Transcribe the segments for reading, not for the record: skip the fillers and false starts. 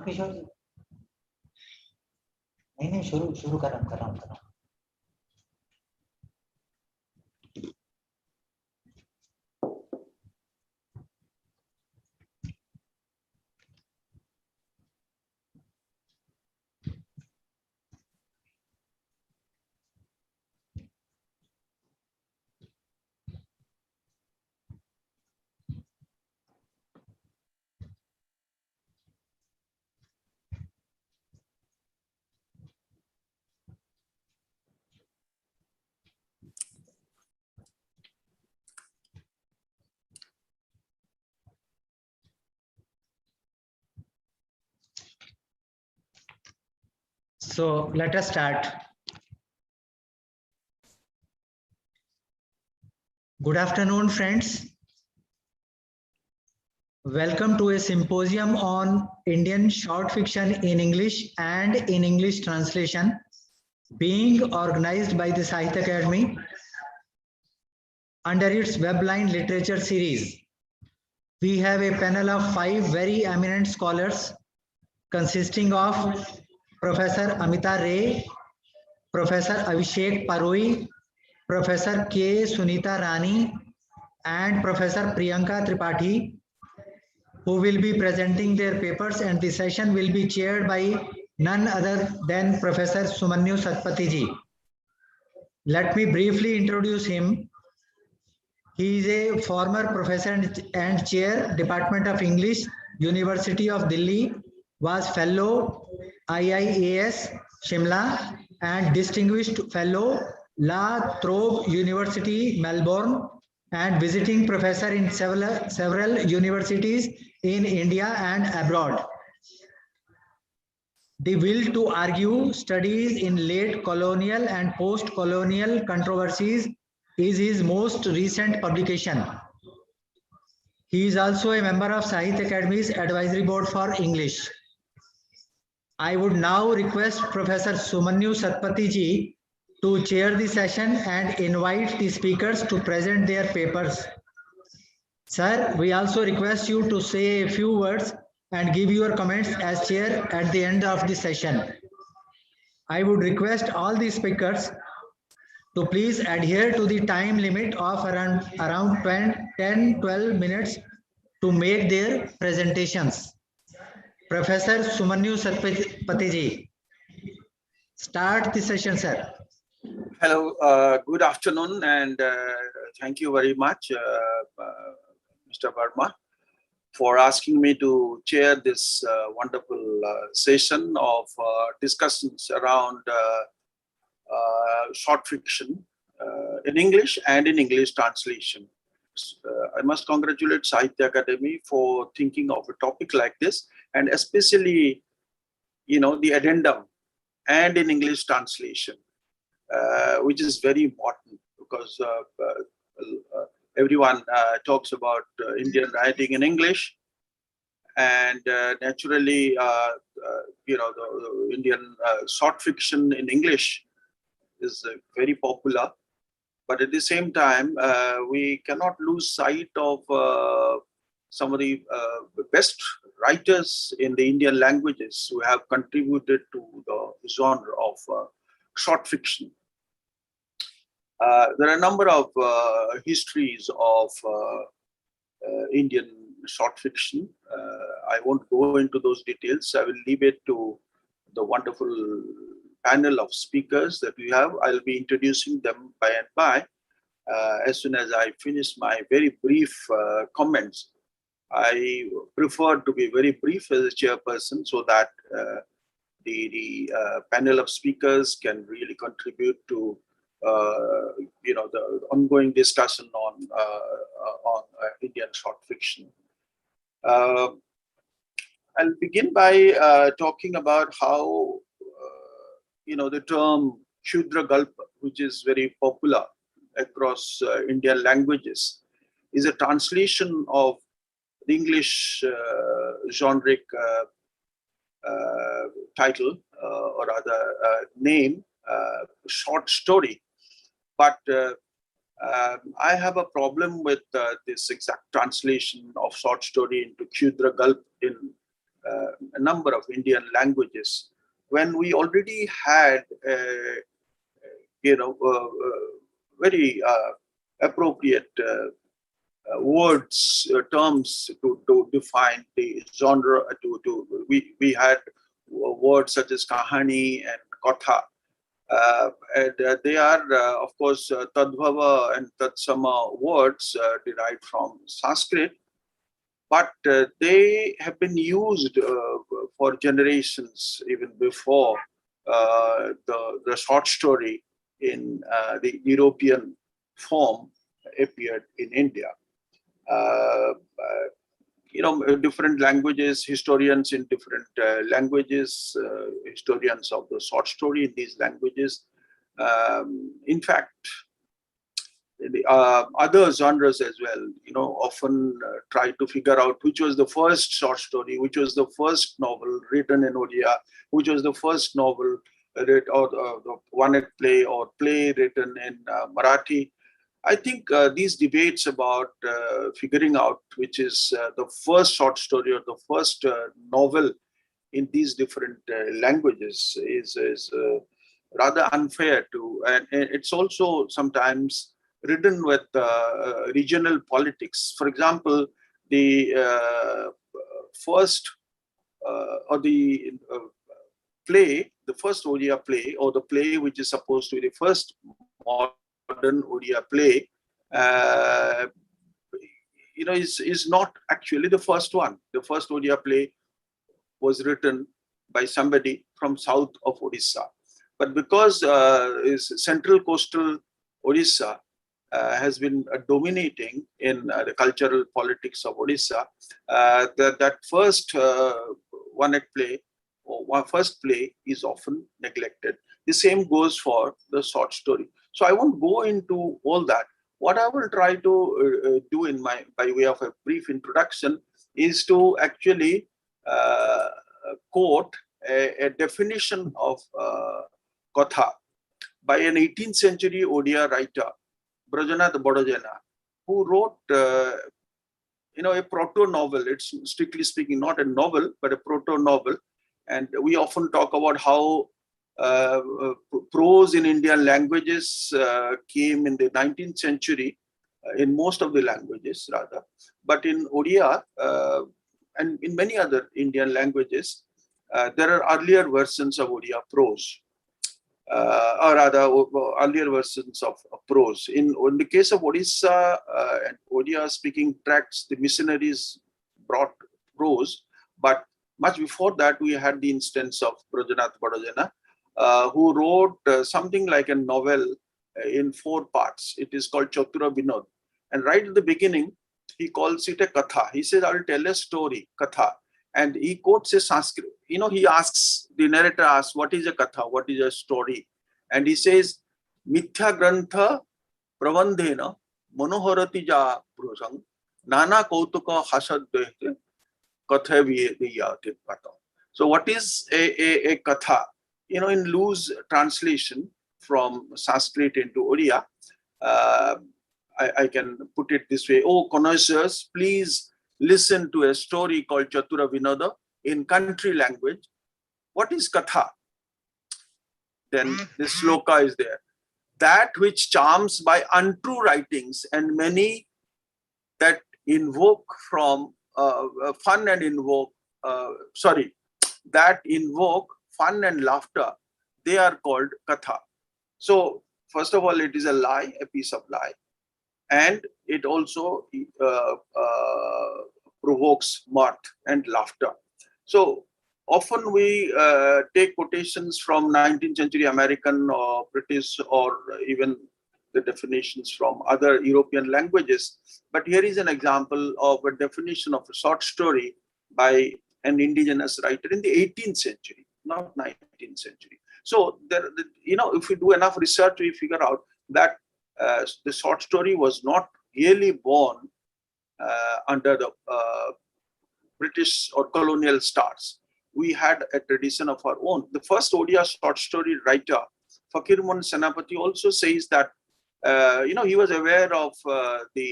किशोर जी नहीं शुरू कर रहा हूँ So let us start. Good afternoon, friends. Welcome to a symposium on Indian short fiction in English and in English translation, being organized by the Sahitya Academy under its Webline literature series. We have a panel of 5 very eminent scholars consisting of Professor Amita Ray, Professor Abhishek Paroi, Professor K. Sunita Rani, and Professor Priyanka Tripathi, who will be presenting their papers, and the session will be chaired by none other than Professor Sumanyu Satpathy ji. Let me briefly introduce him. He is a former professor and chair, Department of English, University of Delhi, was fellow IIAS, Shimla, and distinguished fellow La Trobe University, Melbourne, and visiting professor in several universities in India and abroad. The Will to Argue Studies in Late Colonial and Post-Colonial Controversies is his most recent publication. He is also a member of Sahitya Academy's Advisory Board for English. I would now request Professor Sumanyu Satpathy ji to chair the session and invite the speakers to present their papers. Sir, we also request you to say a few words and give your comments as chair at the end of the session. I would request all the speakers to please adhere to the time limit of around 10-12 minutes to make their presentations. Professor Sumanyu Satpathy ji, start the session, sir. Hello, good afternoon, and thank you very much, Mr. Verma, for asking me to chair this wonderful session of discussions around short fiction in English and in English translation. I must congratulate Sahitya Academy for thinking of a topic like this, and especially, the addendum and in English translation, which is very important because everyone talks about Indian writing in English, and naturally, the Indian short fiction in English is very popular. But at the same time, we cannot lose sight of some of the best writers in the Indian languages who have contributed to the genre of short fiction. There are a number of histories of Indian short fiction. I won't go into those details. I will leave it to the wonderful panel of speakers that we have. I'll be introducing them by and by. As soon as I finish my very brief comments, I prefer to be very brief as a chairperson so that the panel of speakers can really contribute to the ongoing discussion on Indian short fiction. I'll begin by talking about how the term Shudra Galpa, which is very popular across Indian languages, is a translation of the English generic title or rather name, short story. But I have a problem with this exact translation of short story into Kshudra Gulp in a number of Indian languages, when we already had, very appropriate words, terms to define the genre. We had words such as kahani and katha. And they are, of course, tadbhava and tatsama words derived from Sanskrit, but they have been used for generations, even before the short story in the European form appeared in India. Different languages, historians in different languages, historians of the short story in these languages. In fact, the other genres as well, often try to figure out which was the first short story, which was the first novel written in Odia, which was the first novel or the one-act play or play written in Marathi. I think these debates about figuring out which is the first short story or the first novel in these different languages is rather unfair to, and it's also sometimes ridden with regional politics. For example, the first or the play, the first Odia play, or the play which is supposed to be the first modern Odia play, is not actually the first one. The first Odia play was written by somebody from south of Odisha. But because central coastal Odisha has been dominating in the cultural politics of Odisha, that first one-act play or first play is often neglected. The same goes for the short story. So I won't go into all that. What I will try to do by way of a brief introduction is to actually quote a definition of Katha by an 18th century Odia writer, Brajanath Bodojana, who wrote a proto-novel. It's strictly speaking not a novel, but a proto-novel. And we often talk about how prose in Indian languages came in the 19th century, in most of the languages rather. But in Odia and in many other Indian languages, there are earlier versions of Odia prose. Or rather, earlier versions of prose. In the case of Odisha and Odia-speaking tracts, the missionaries brought prose, but much before that, we had the instance of Brajanath Bodojana, who wrote something like a novel in 4 parts. It is called Chatura Vinod. And right at the beginning, he calls it a katha. He says, I will tell a story, katha. And he quotes a Sanskrit. He asks, the narrator asks, what is a katha? What is a story? And he says, Mithya grantha pravandhena monoharati ja brusang nana kautuka hasadvehte katha viyate katha. So what is a katha? In loose translation from Sanskrit into Odia, I can put it this way. Oh, connoisseurs, please listen to a story called Chatura Vinoda in country language. What is katha? Then the sloka is there. That which charms by untrue writings and many that invoke from fun and invoke, that invoke fun and laughter, they are called katha. So first of all, it is a lie, a piece of lie. And it also provokes mirth and laughter. So often we take quotations from 19th century American or British or even the definitions from other European languages. But here is an example of a definition of a short story by an indigenous writer in the 18th century, not 19th century. So if we do enough research, we figure out that the short story was not really born under the British or colonial stars. We had a tradition of our own. The first Odia short story writer, Fakirmon Senapati, also says that he was aware of the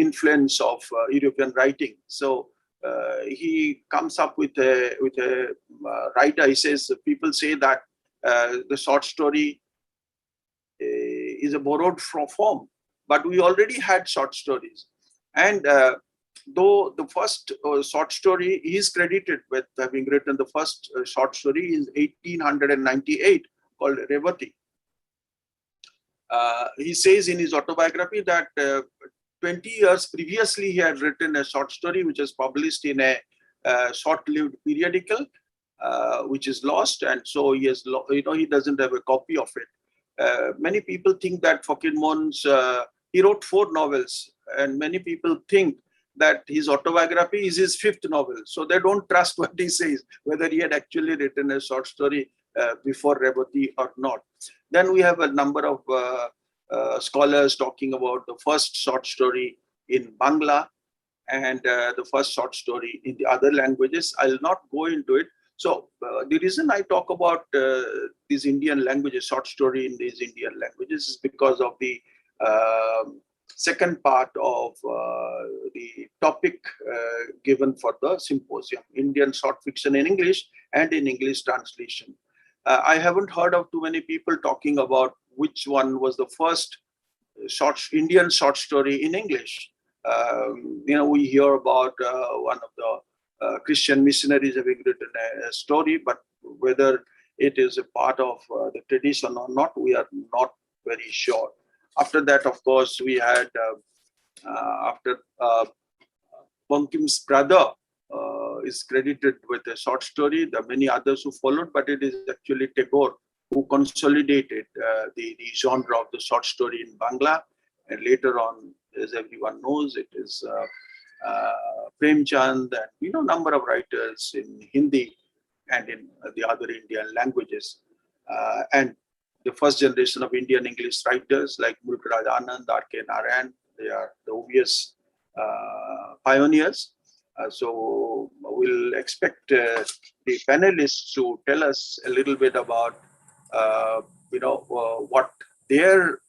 influence of European writing. So he comes up with a writer. He says people say that the short story is a borrowed form, but we already had short stories. And though the first short story is credited with having written the first short story in 1898 called Revati. He says in his autobiography that 20 years previously he had written a short story which was published in a short-lived periodical, which is lost, and so he has, he doesn't have a copy of it. Many people think that Fakirmon's he wrote 4 novels, and many people think that his autobiography is his 5th novel. So they don't trust what he says, whether he had actually written a short story before Revati or not. Then we have a number of scholars talking about the first short story in Bangla and the first short story in the other languages. I'll not go into it. So the reason I talk about these Indian languages, short story in these Indian languages, is because of the second part of the topic given for the symposium, Indian short fiction in English and in English translation. I haven't heard of too many people talking about which one was the first Indian short story in English. We hear about one of the Christian missionaries having written a story, but whether it is a part of the tradition or not, we are not very sure. After that, of course, we had, after Bankim's brother is credited with a short story, there are many others who followed, but it is actually Tagore who consolidated the genre of the short story in Bangla. And later on, as everyone knows, it is Premchand and number of writers in Hindi and in the other Indian languages. And the first generation of Indian English writers like Mulkraj Anand, R.K. Narayan, they are the obvious pioneers. So we'll expect the panelists to tell us a little bit about what their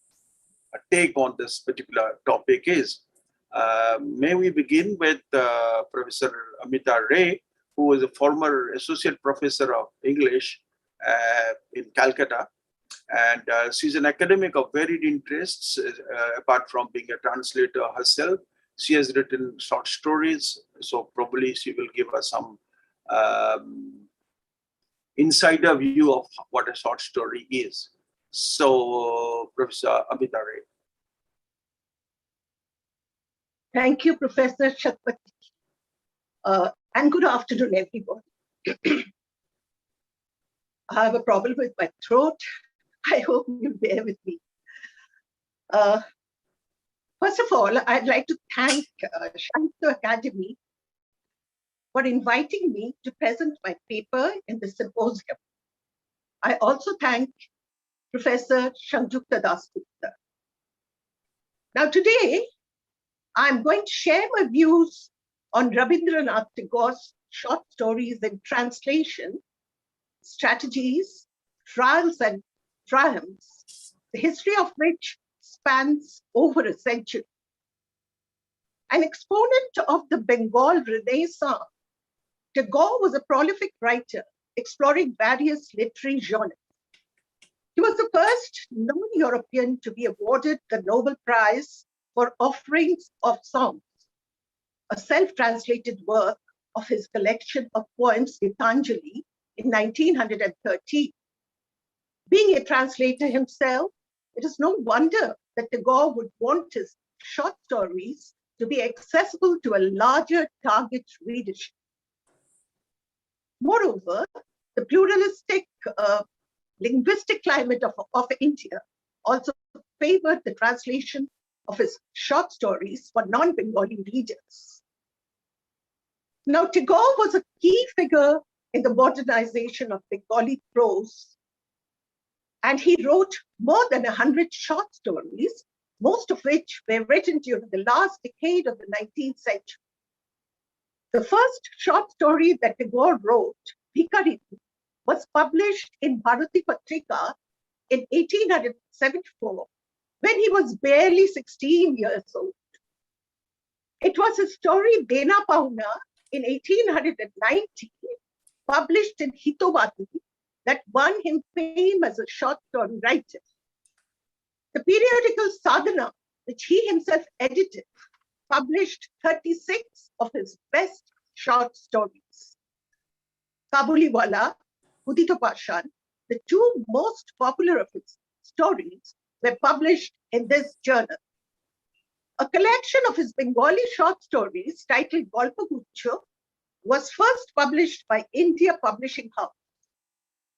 take on this particular topic is. May we begin with Professor Amita Ray, who is a former associate professor of English in Calcutta. And she's an academic of varied interests, apart from being a translator herself. She has written short stories, so probably she will give us some insider view of what a short story is. So, Professor Amita Ray. Thank you, Professor Shatpati. And good afternoon, everyone. I have a problem with my throat. I hope you'll bear with me. First of all, I'd like to thank Sahitya Akademi for inviting me to present my paper in the symposium. I also thank Professor Shanjukta Dasgupta. Now today, I'm going to share my views on Rabindranath Tagore's short stories in translation, strategies, trials and triumphs, the history of which spans over a century. An exponent of the Bengal Renaissance, Tagore was a prolific writer exploring various literary genres. He was the first non-European to be awarded the Nobel Prize for Offerings of Songs, a self-translated work of his collection of poems Gitanjali in 1913. Being a translator himself, it is no wonder that Tagore would want his short stories to be accessible to a larger target readership. Moreover, the pluralistic linguistic climate of India also favored the translation of his short stories for non-Bengali readers. Now, Tagore was a key figure in the modernization of Bengali prose, and he wrote more than 100 short stories, most of which were written during the last decade of the 19th century. The first short story that Tagore wrote, Bhikari, was published in Bharati Patrika in 1874 when he was barely 16 years old. It was his story Dena Pauna in 1890, published in Hitovati, that won him fame as a short story writer. The periodical Sadhana, which he himself edited, published 36 of his best short stories. Kabuliwala, Udita Pashan, the two most popular of his stories, were published in this journal. A collection of his Bengali short stories titled Golpagucho was first published by India Publishing House.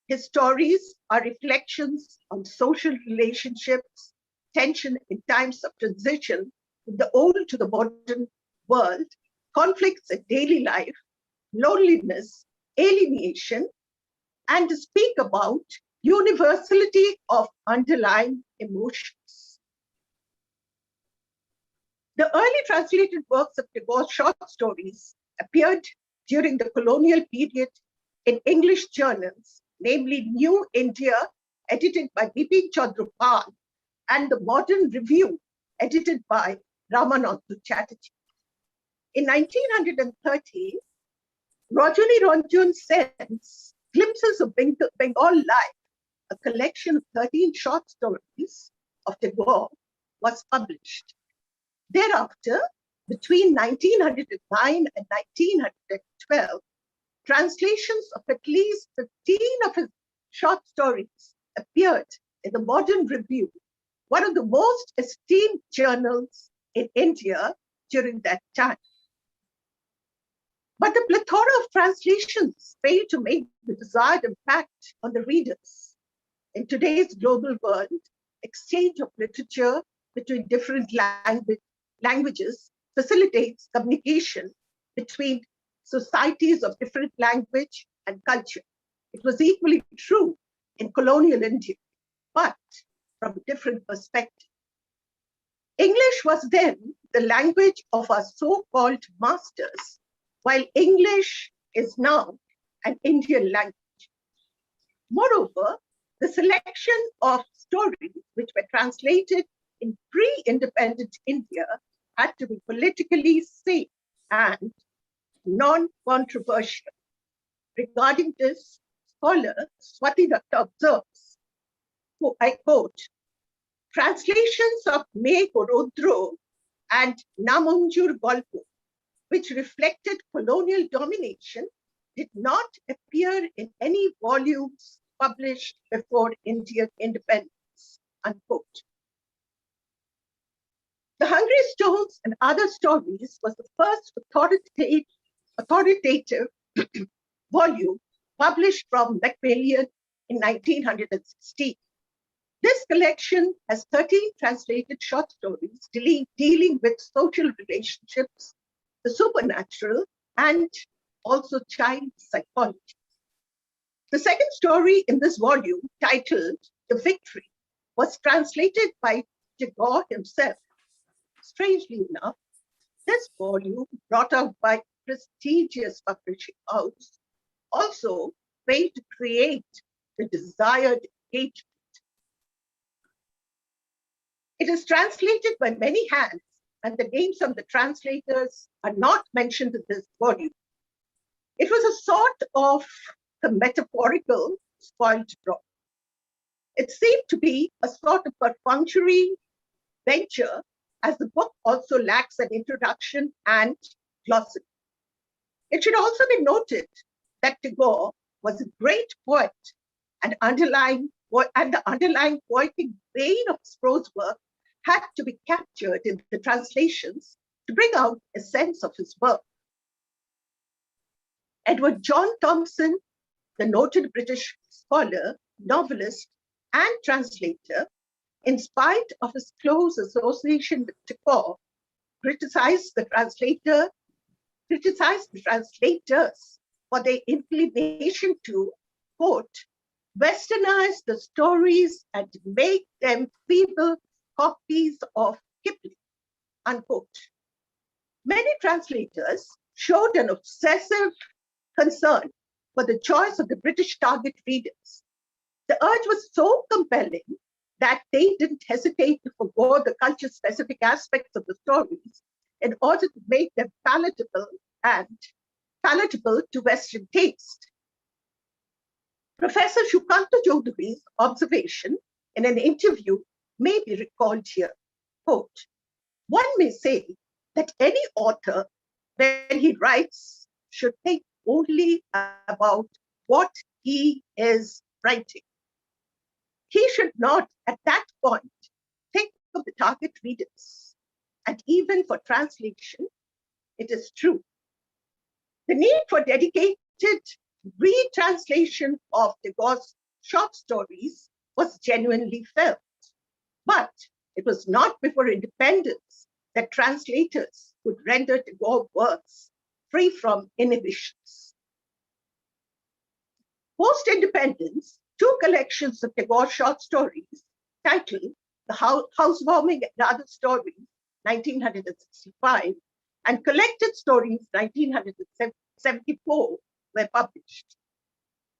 His stories are reflections on social relationships, tension in times of transition from the old to the modern world, conflicts in daily life, loneliness, alienation, and to speak about universality of underlying emotions. The early translated works of Tagore's short stories appeared during the colonial period in English journals, namely New India, edited by Bipin Chandra Pal, and the Modern Review, edited by Ramanathan Chatterjee. In 1930, Rajani Ranjan Sen's Glimpses of Bengal Life, a collection of 13 short stories of Tagore, was published. Thereafter, between 1909 and 1912, translations of at least 15 of his short stories appeared in the Modern Review, one of the most esteemed journals in India during that time. But the plethora of translations failed to make the desired impact on the readers. In today's global world, exchange of literature between different languages facilitates communication between societies of different language and culture. It was equally true in colonial India, but from a different perspective. English was then the language of our so-called masters, while English is now an Indian language. Moreover, the selection of stories which were translated in pre-independent India had to be politically safe and non-controversial. Regarding this, scholar Swati Datta observes, who I quote, translations of Me Gorodro and Namanjur Golpo, which reflected colonial domination, did not appear in any volumes published before Indian independence, unquote. The Hungry Stones and Other Stories was the first authoritative volume published from Macmillan in 1916. This collection has 13 translated short stories dealing with social relationships, the supernatural, and also child psychology. The second story in this volume, titled The Victory, was translated by Tagore himself. Strangely enough, this volume, brought out by prestigious publishing house, also failed to create the desired engagement. It is translated by many hands, and the names of the translators are not mentioned in this volume. It was a sort of the metaphorical spoiled brat. It seemed to be a sort of perfunctory venture, as the book also lacks an introduction and glossary. It should also be noted that Tagore was a great poet, and the underlying poetic vein of his prose work had to be captured in the translations to bring out a sense of his work. Edward John Thompson, the noted British scholar, novelist, and translator, in spite of his close association with Tagore, criticized the translators for their inclination to, quote, westernize the stories and make them feeble copies of Kipling, unquote. Many translators showed an obsessive concern for the choice of the British target readers. The urge was so compelling that they didn't hesitate to forgo the culture-specific aspects of the stories in order to make them palatable to Western taste. Professor Shukanta Chaudhary's observation in an interview may be recalled here. Quote, one may say that any author, when he writes, should think only about what he is writing. He should not, at that point, think of the target readers. And even for translation, it is true. The need for dedicated retranslation of Tagore's short stories was genuinely felt. But it was not before independence that translators could render Tagore works free from inhibitions. Post-independence, two collections of Tagore short stories titled The Housewarming and Other Stories, 1965, and Collected Stories, 1974, were published.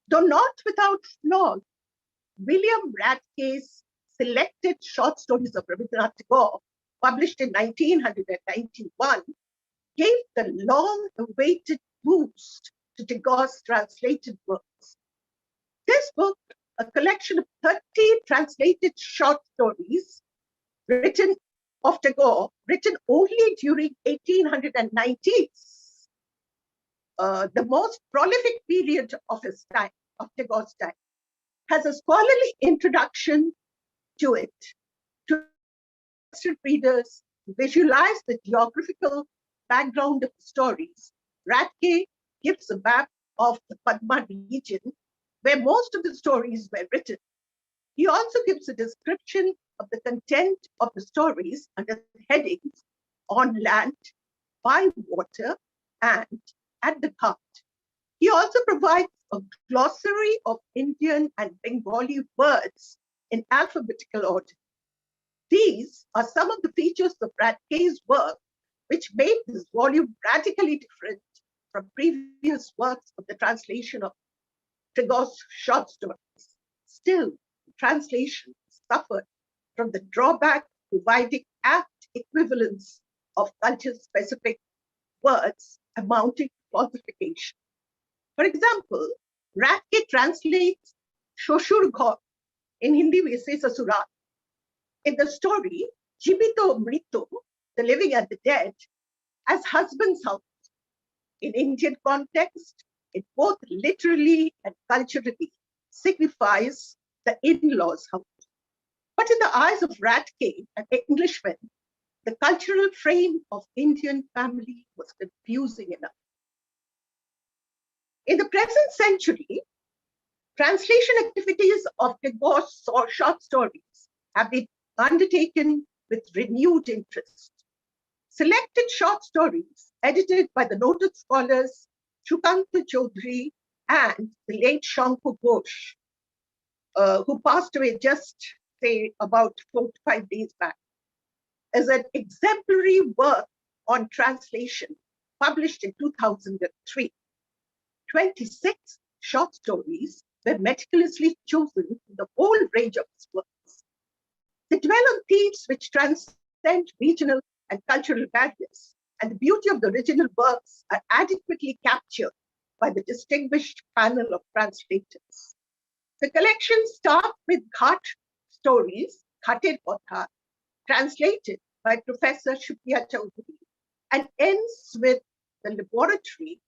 Though not without flaws, William Radke's Selected Short Stories of Rabindranath Tagore, published in 1991, gave the long-awaited boost to Tagore's translated works. This book, a collection of 30 translated short stories of Tagore, written only during 1890s, the most prolific period of his time, of Tagore's time, has a scholarly introduction to it, to readers visualize the geographical background of the stories. Radke gives a map of the Padma region, where most of the stories were written. He also gives a description of the content of the stories under headings on land, by water, and at the cart. He also provides a glossary of Indian and Bengali words in alphabetical order. These are some of the features of Radke's work which made this volume radically different from previous works of the translation of Tagore's short stories. Still, the translation suffered from the drawback of providing apt equivalents of culture-specific words amounting to falsification. For example, Radke translates Shoshur Ghar, in Hindi we say Sasural. In the story, Jibito Mrito, the living and the dead, as husband's house. In Indian context, it both literally and culturally signifies the in-laws' house. But in the eyes of Radke, an Englishman, the cultural frame of Indian family was confusing enough. In the present century, translation activities of Tagore's short stories have been undertaken with renewed interest. Selected short stories edited by the noted scholars Shukanta Chaudhary and the late Shanko Ghosh, who passed away just, say, about 4 to 5 days back, is an exemplary work on translation published in 2003. 26 short stories were meticulously chosen from the whole range of his works. They dwell on themes which transcend regional and cultural barriers, and the beauty of the original works are adequately captured by the distinguished panel of translators. The collection starts with Ghat stories, Ghated Potha, translated by Professor Sahitya Chaudhary, and ends with The Laboratory,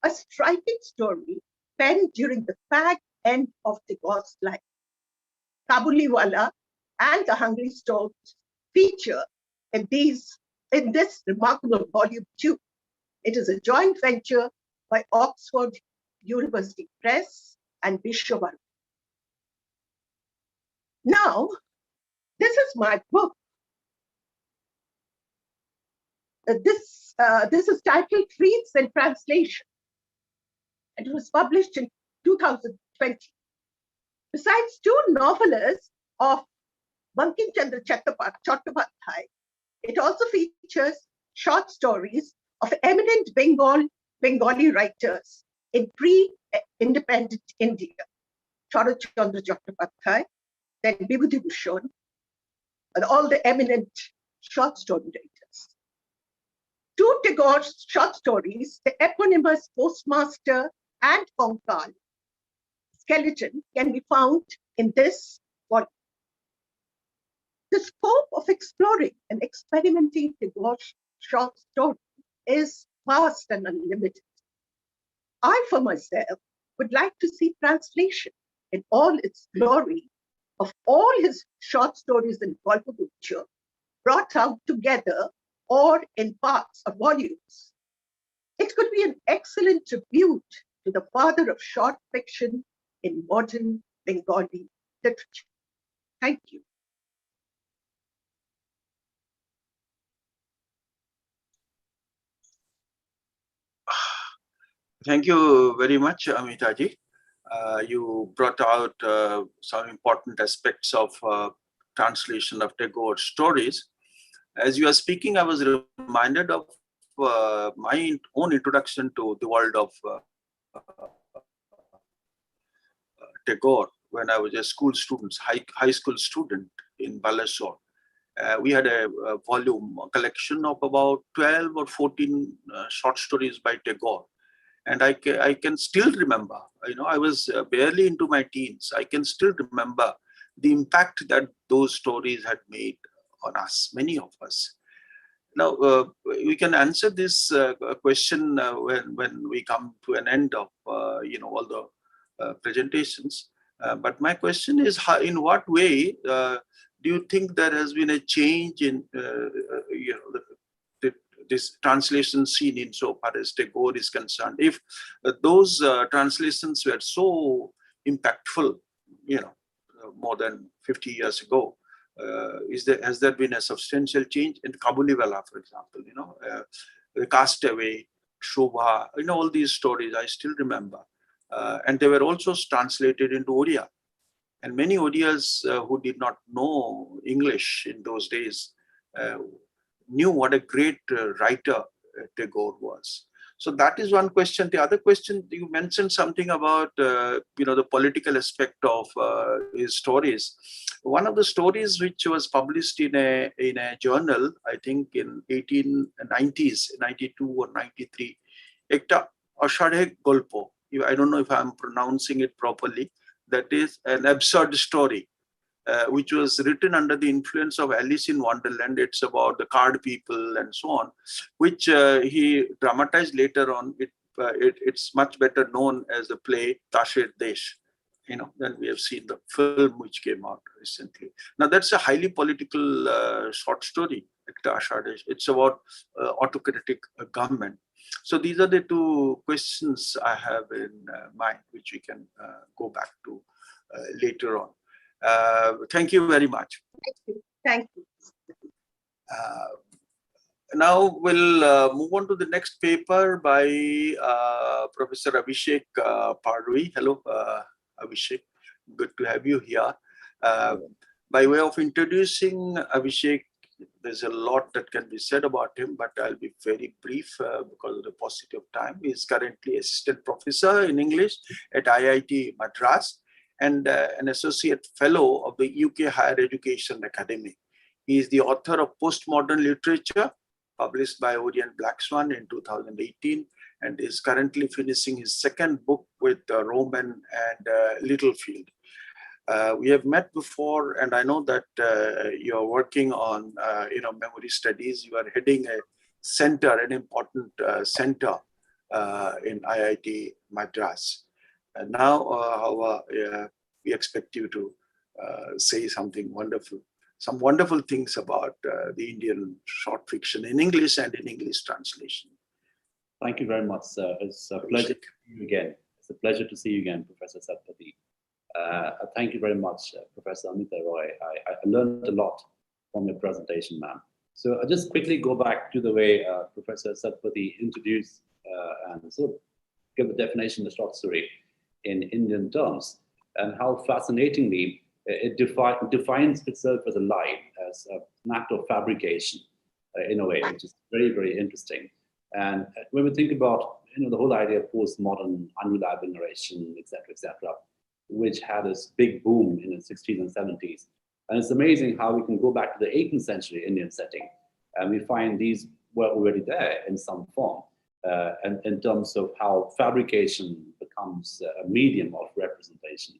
a striking story penned during the fag end of Tagore's life. Kabuliwala and The Hungry Storks feature in this remarkable volume too. It is a joint venture by Oxford University Press and Vishwavarma. Now, this is my book. This is titled Reads and Translation. It was published in 2020. Besides two novellas of Bankim Chandra Chattopadhyay, it also features short stories of eminent Bengal Bengali writers in pre-independent India, Sharat Chandra Chattopadhyay, then Vibhuti Bhushan, and all the eminent short story writers. Two Tagore's short stories, the eponymous Postmaster and Konkan skeleton, can be found in this volume. The scope of exploring and experimenting Tagore's short story is vast and unlimited. I, for myself, would like to see translation in all its glory of all his short stories in Golpagucha brought out together or in parts or volumes. It could be an excellent tribute to the father of short fiction in modern Bengali literature. Thank you. Thank you very much, Amitaji. You brought out some important aspects of translation of Tagore's stories. As you are speaking, I was reminded of my own introduction to the world of Tagore when I was a school student, high school student in Balasore. We had a collection of about 12 or 14 short stories by Tagore. And I can still remember, I was barely into my teens. I can still remember the impact that those stories had made on us, many of us. Now, we can answer this question when we come to an end of, all the presentations. But my question is, in what way do you think there has been a change in, this translation scene insofar as Tagore is concerned? If those translations were so impactful, more than 50 years ago, has there been a substantial change in Kabuliwala, for example? The Castaway, Shobha, all these stories I still remember, and they were also translated into Odia. And many Odias who did not know English in those days knew what a great writer Tagore was. So that is one question. The other question, you mentioned something about the political aspect of his stories. One of the stories which was published in a journal, I think in 1890s, 92 or 93, Ekta Ashadhe Golpo. I don't know if I'm pronouncing it properly. That is an absurd story, which was written under the influence of Alice in Wonderland. It's about the card people and so on, which he dramatized later on. It's much better known as the play Tasher Desh. Then we have seen the film which came out recently. Now that's a highly political short story. It's about autocratic government. So these are the two questions I have in mind, which we can go back to later on. Thank you very much. Thank you. Thank you. Now we'll move on to the next paper by Professor Abhishek Pardui. Hello, Abhishek. Good to have you here. By way of introducing Abhishek, there's a lot that can be said about him, but I'll be very brief because of the paucity of time. He is currently assistant professor in English at IIT Madras and an associate fellow of the UK Higher Education Academy. He is the author of Postmodern Literature, published by Orient Black Swan in 2018, and is currently finishing his second book with Roman and Littlefield. We have met before, and I know that you're working on memory studies. You are heading a center, an important center in IIT Madras. And now, we expect you to say something wonderful, some wonderful things about the Indian short fiction in English and in English translation. Thank you very much, sir. It's a pleasure to see you again. It's a pleasure to see you again, Professor Satpathy. Thank you very much, Professor Amita Roy. I learned a lot from your presentation, ma'am. So I'll just quickly go back to the way Professor Satpathy introduced and sort of give the definition of the short story in Indian terms, and how fascinatingly it defines itself as a lie, as an act of fabrication in a way, which is very, very interesting. And when we think about the whole idea of postmodern, unreliable narration, etc., which had this big boom in the 60s and 70s. And it's amazing how we can go back to the 18th century Indian setting, and we find these were already there in some form, and in terms of how fabrication becomes a medium of representation,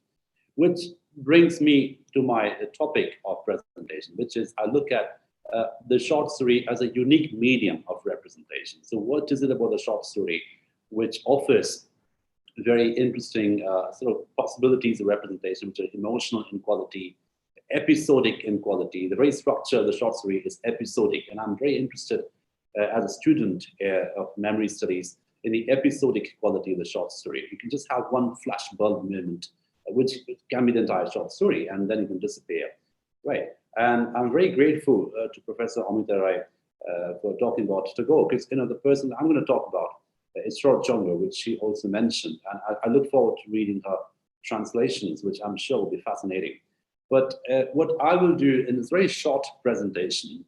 which brings me to my topic of presentation, which is I look at the short story as a unique medium of representation. So what is it about the short story which offers very interesting sort of possibilities of representation, which are emotional in quality, episodic in quality? The very structure of the short story is episodic, and I'm very interested as a student of memory studies in the episodic quality of the short story. You can just have one flashbulb moment, which can be the entire short story, and then it can disappear, right? And I'm very grateful to Professor Amita Rai for talking about Tagore, because the person I'm going to talk about is Sharat Chandra, which she also mentioned, and I look forward to reading her translations, which I'm sure will be fascinating. But what I will do in this very short presentation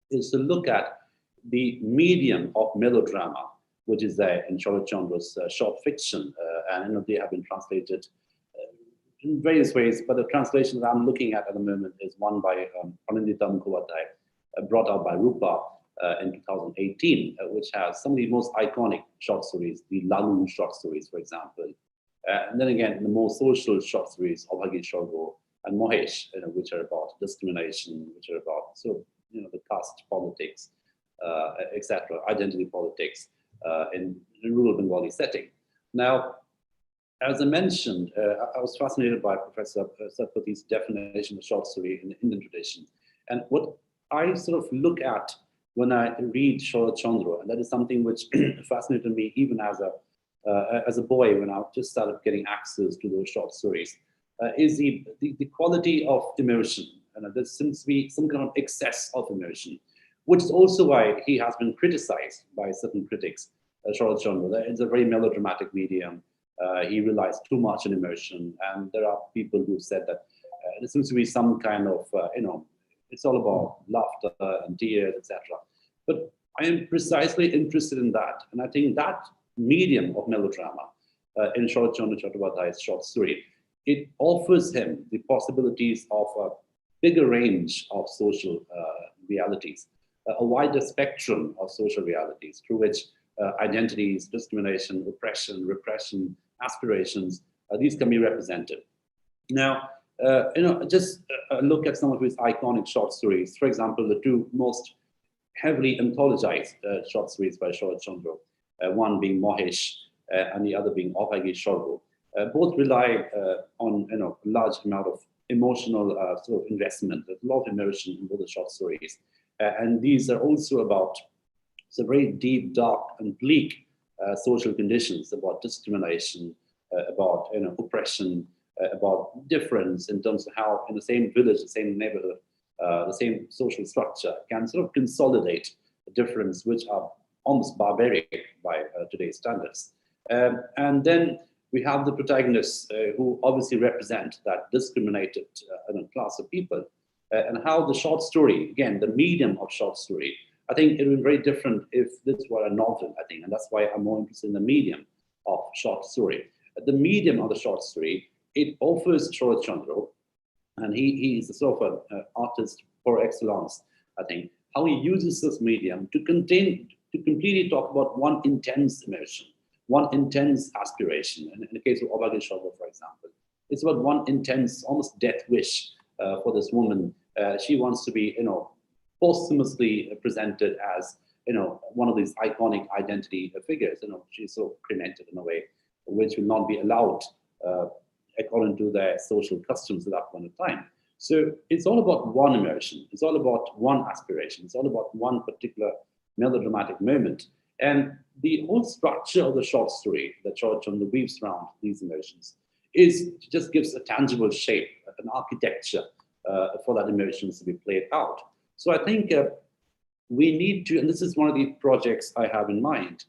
is to look at the medium of melodrama, which is there in Sharat Chandra's short fiction, and they have been translated in various ways, but the translation that I'm looking at the moment is one by Anindita Mukhopadhyay, brought out by Rupa in 2018, which has some of the most iconic short stories, the Lalu short stories, for example. And then again, the more social short stories, Abhagi Shorgo and Mohesh, which are about discrimination, which are about the caste politics, etc., identity politics in rural Bengali setting. Now, as I mentioned, I was fascinated by Professor Satpathy's definition of short story in the Indian tradition. And what I sort of look at when I read Sharat Chandra, and that is something which fascinated me even as a boy when I just started getting access to those short stories, is the quality of emotion. And there seems to be some kind of excess of emotion, which is also why he has been criticized by certain critics, Sharat Chandra. It's a very melodramatic medium. He relies too much on emotion, and there are people who said that there seems to be some kind of, it's all about laughter and tears, etc. But I am precisely interested in that, and I think that medium of melodrama in Sharat Chandra Chattopadhyay's short story, it offers him the possibilities of a bigger range of social realities, a wider spectrum of social realities through which identities, discrimination, oppression, repression, aspirations, these can be represented. Now, just look at some of his iconic short stories. For example, the two most heavily anthologized short stories by Sharat Chandra, one being Mohesh and the other being Abhagi Shorgo. Both rely on a large amount of emotional sort of investment. There's a lot of emotion in both the short stories. And these are also about some very deep, dark, and bleak social conditions, about discrimination, about oppression, about difference in terms of how in the same village, the same neighborhood, the same social structure can sort of consolidate the difference, which are almost barbaric by today's standards. And then we have the protagonists who obviously represent that discriminated class of people, and how the short story, again, the medium of short story, I think it would be very different if this were a novel, I think, and that's why I'm more interested in the medium of short story. The medium of the short story, it offers Sharat Chandra, and he is a sort of an artist par excellence, I think, how he uses this medium to completely talk about one intense emotion, one intense aspiration. And in the case of Abhagi Shorgo, for example, it's about one intense, almost death wish for this woman. She wants to be, posthumously presented as, one of these iconic identity figures. She's so cremated in a way which will not be allowed according to their social customs at that point of time. So it's all about one emotion. It's all about one aspiration. It's all about one particular melodramatic moment. And the whole structure of the short story that Sharat Chandra weaves around these emotions just gives a tangible shape, an architecture for that emotions to be played out. So I think we need to, and this is one of the projects I have in mind,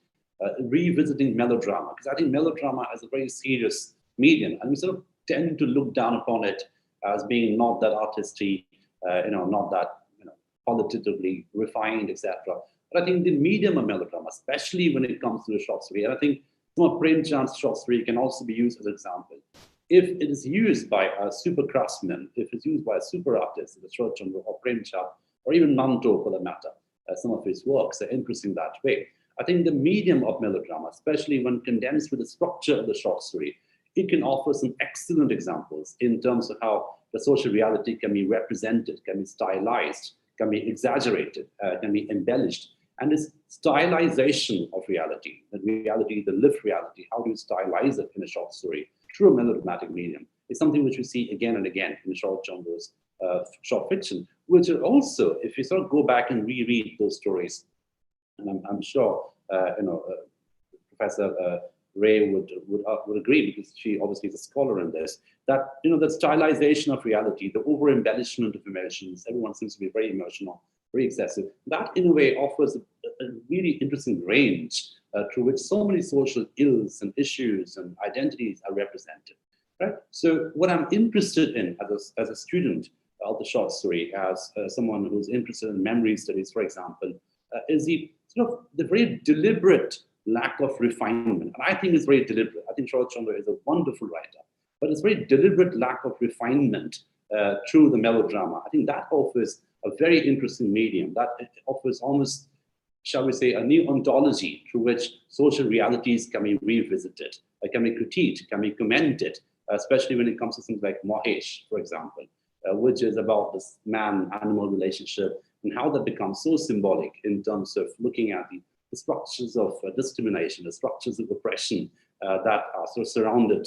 revisiting melodrama, because I think melodrama is a very serious medium, and we sort of tend to look down upon it as being not that artisty, not that qualitatively refined, etc. But I think the medium of melodrama, especially when it comes to the short story, and I think some of Premchand's short story can also be used as an example. If it is used by a super craftsman, if it's used by a super artist, the Short Chandra or Premchand, or even Manto for the matter, some of his works are interesting that way. I think the medium of melodrama, especially when condensed with the structure of the short story, it can offer some excellent examples in terms of how the social reality can be represented, can be stylized, can be exaggerated, can be embellished. And this stylization of reality, the lived reality, how do you stylize it in a short story through a melodramatic medium, is something which we see again and again in Short Chandra's short fiction, which are also, if you sort of go back and reread those stories, and I'm sure Professor Ray would agree, because she obviously is a scholar in this, that the stylization of reality, the over embellishment of emotions, everyone seems to be very emotional, very excessive. That in a way offers a really interesting range through which so many social ills and issues and identities are represented. Right. So what I'm interested in as a student of the short story, as someone who's interested in memory studies, for example, is the very deliberate lack of refinement. And I think it's very deliberate. I think Short Chandra is a wonderful writer, but it's very deliberate lack of refinement through the melodrama. I think that offers a very interesting medium. That offers almost, shall we say, a new ontology through which social realities can be revisited, can be critiqued, can be commented, especially when it comes to things like Mahesh, for example, which is about this man-animal relationship and how that becomes so symbolic in terms of looking at the structures of discrimination, the structures of oppression that are sort of surrounded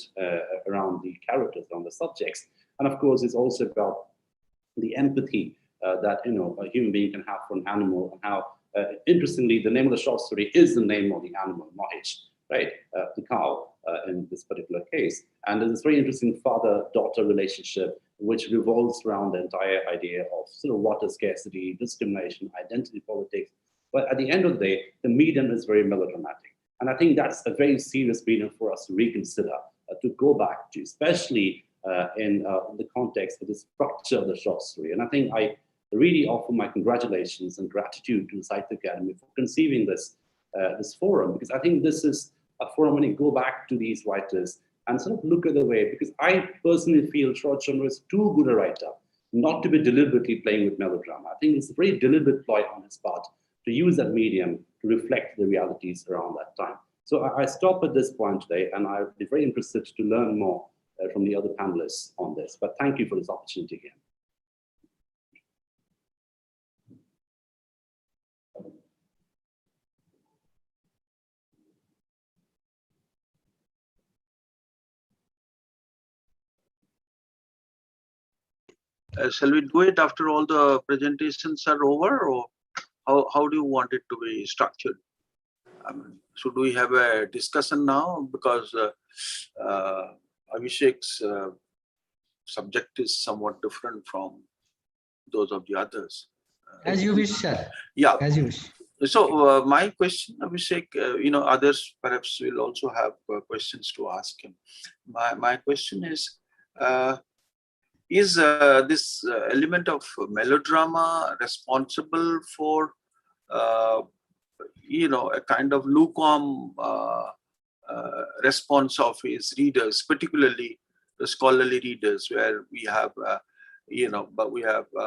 around the characters, around the subjects. And of course, it's also about the empathy that a human being can have for an animal, and how, interestingly, the name of the short story is the name of the animal, Mahesh, right? The cow in this particular case. And there's this very interesting father-daughter relationship which revolves around the entire idea of sort of water scarcity, discrimination, identity politics. But at the end of the day, the medium is very melodramatic. And I think that's a very serious medium for us to reconsider, to go back to, especially in the context of the structure of the short story. And I think I really offer my congratulations and gratitude to the Sahitya Akademi for conceiving this forum, because I think this is a forum when you go back to these writers and sort of look at the way, because I personally feel Short Chandra is too good a writer not to be deliberately playing with melodrama. I think it's a very deliberate ploy on his part to use that medium to reflect the realities around that time. So I stop at this point today, and I'd be very interested to learn more from the other panelists on this. But thank you for this opportunity again. Shall we do it after all the presentations are over, or how do you want it to be structured? Should we have a discussion now? Because Abhishek's subject is somewhat different from those of the others. As you wish, sir. Yeah. As you wish. So my question, Abhishek, others perhaps will also have questions to ask him. My question is this element of melodrama responsible for a kind of lukewarm response of his readers, particularly the scholarly readers, where we have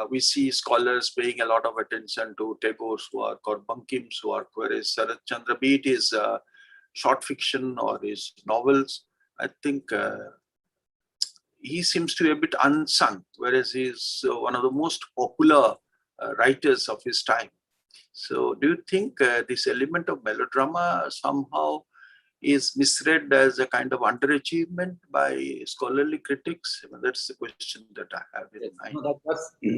we see scholars paying a lot of attention to Tagore's work or Bankim's work, whereas Sarat Chandra, be it his short fiction or his novels, I think he seems to be a bit unsung, whereas he's one of the most popular writers of his time. So do you think this element of melodrama somehow is misread as a kind of underachievement by scholarly critics? That's the question that I have in mind. No,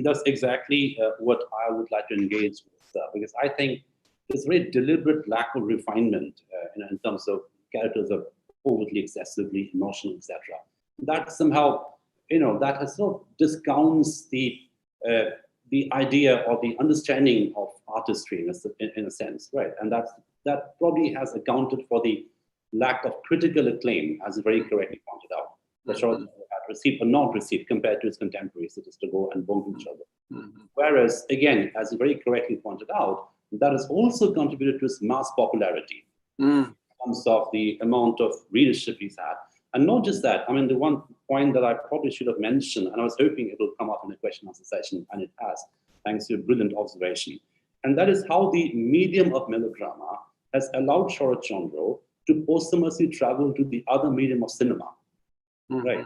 that's exactly what I would like to engage with, because I think there's a very deliberate lack of refinement in terms of characters are overtly, excessively emotional, etc. That somehow, that has sort of discounts the idea or the understanding of artistry in a sense, right? And that probably has accounted for the lack of critical acclaim, as very correctly pointed out. The short had received or not received compared to its contemporaries, such as Tagore and Bankim. Whereas, again, as very correctly pointed out, that has also contributed to its mass popularity in terms of the amount of readership he's had. And not just that, I mean, the one point that I probably should have mentioned, and I was hoping it will come up in the question and answer session, and it has, thanks to a brilliant observation, and that is how the medium of melodrama has allowed Sharat Chandra to posthumously travel to the other medium of cinema, right?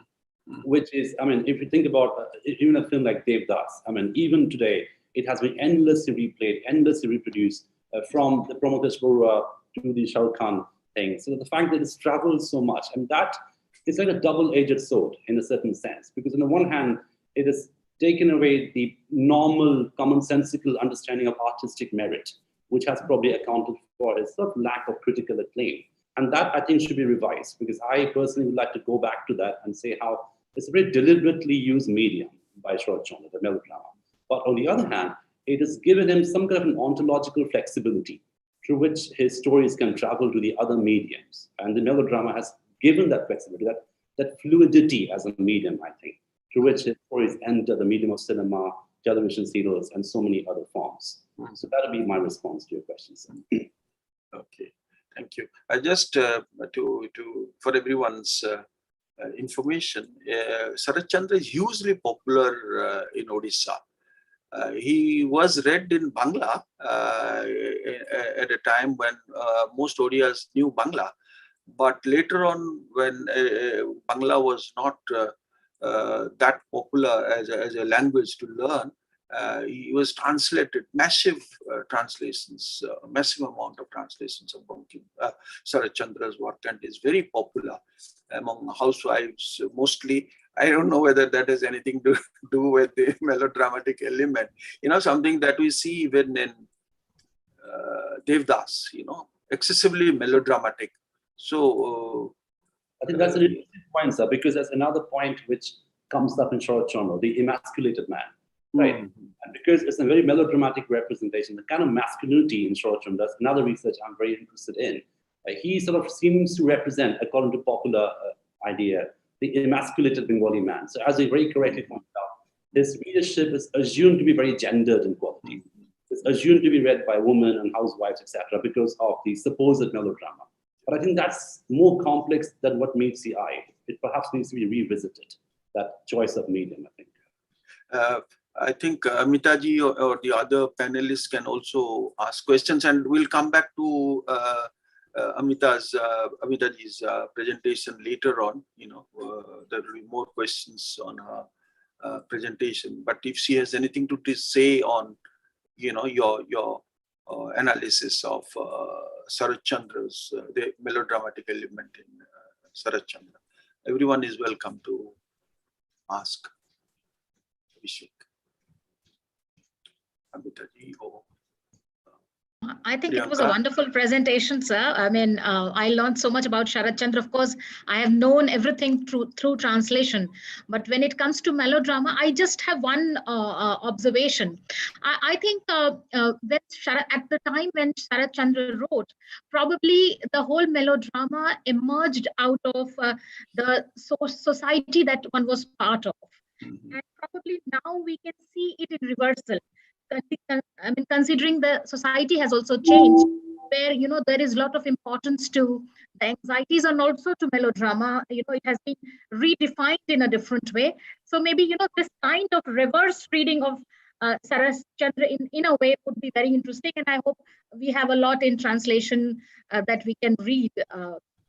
Which is, I mean, if you think about even a film like Devdas, I mean, even today, it has been endlessly replayed, endlessly reproduced from the Prometheus Barua to the Shah Rukh Khan thing. So the fact that it's traveled so much, and that is like a double-edged sword in a certain sense, because on the one hand, it has taken away the normal commonsensical understanding of artistic merit, which has probably accounted for its sort of lack of critical acclaim. And that, I think, should be revised, because I personally would like to go back to that and say how it's a very deliberately used medium by Sharat Chandra, the melodrama. But on the other hand, it has given him some kind of an ontological flexibility through which his stories can travel to the other mediums. And the melodrama has given that flexibility, that fluidity as a medium, I think, through which his stories enter the medium of cinema, television serials, and so many other forms. So that would be my response to your question, sir. Okay, thank you. I just, for everyone's information, Sharat Chandra is hugely popular in Odisha. He was read in Bangla at a time when most Odias knew Bangla. But later on, when Bangla was not that popular as a language to learn, he was translated, massive translations, massive amount of translations of Sharat Chandra's work, and is very popular among housewives mostly. I don't know whether that has anything to do with the melodramatic element, something that we see even in Devdas, excessively melodramatic. So I think that's an interesting point, sir, because there's another point which comes up in Sharat Chandra, the emasculated man, right? And because it's a very melodramatic representation, the kind of masculinity in Sharat Chandra, that's another research I'm very interested in. He sort of seems to represent, according to popular idea, the emasculated Bengali man. So as he very correctly pointed out, this readership is assumed to be very gendered in quality. It's assumed to be read by women and housewives, etc., because of the supposed melodrama. But I think that's more complex than what meets the eye. It perhaps needs to be revisited, that choice of medium, I think. I think Amitaji or the other panelists can also ask questions, and we'll come back to Amitaji's presentation later on. There will be more questions on her presentation. But if she has anything to say on, your analysis of Sharat Chandra's the melodramatic element in Sharat Chandra, everyone is welcome to ask. Abhishek, Amitaji, or I think it was a wonderful presentation, sir. I mean, I learned so much about Sharat Chandra. Of course, I have known everything through translation. But when it comes to melodrama, I just have one observation. I think at the time when Sharat Chandra wrote, probably the whole melodrama emerged out of the society that one was part of. And probably now we can see it in reversal. I mean, considering the society has also changed, where there is a lot of importance to the anxieties and also to melodrama. It has been redefined in a different way. So maybe this kind of reverse reading of Sharat Chandra in a way would be very interesting, and I hope we have a lot in translation that we can read.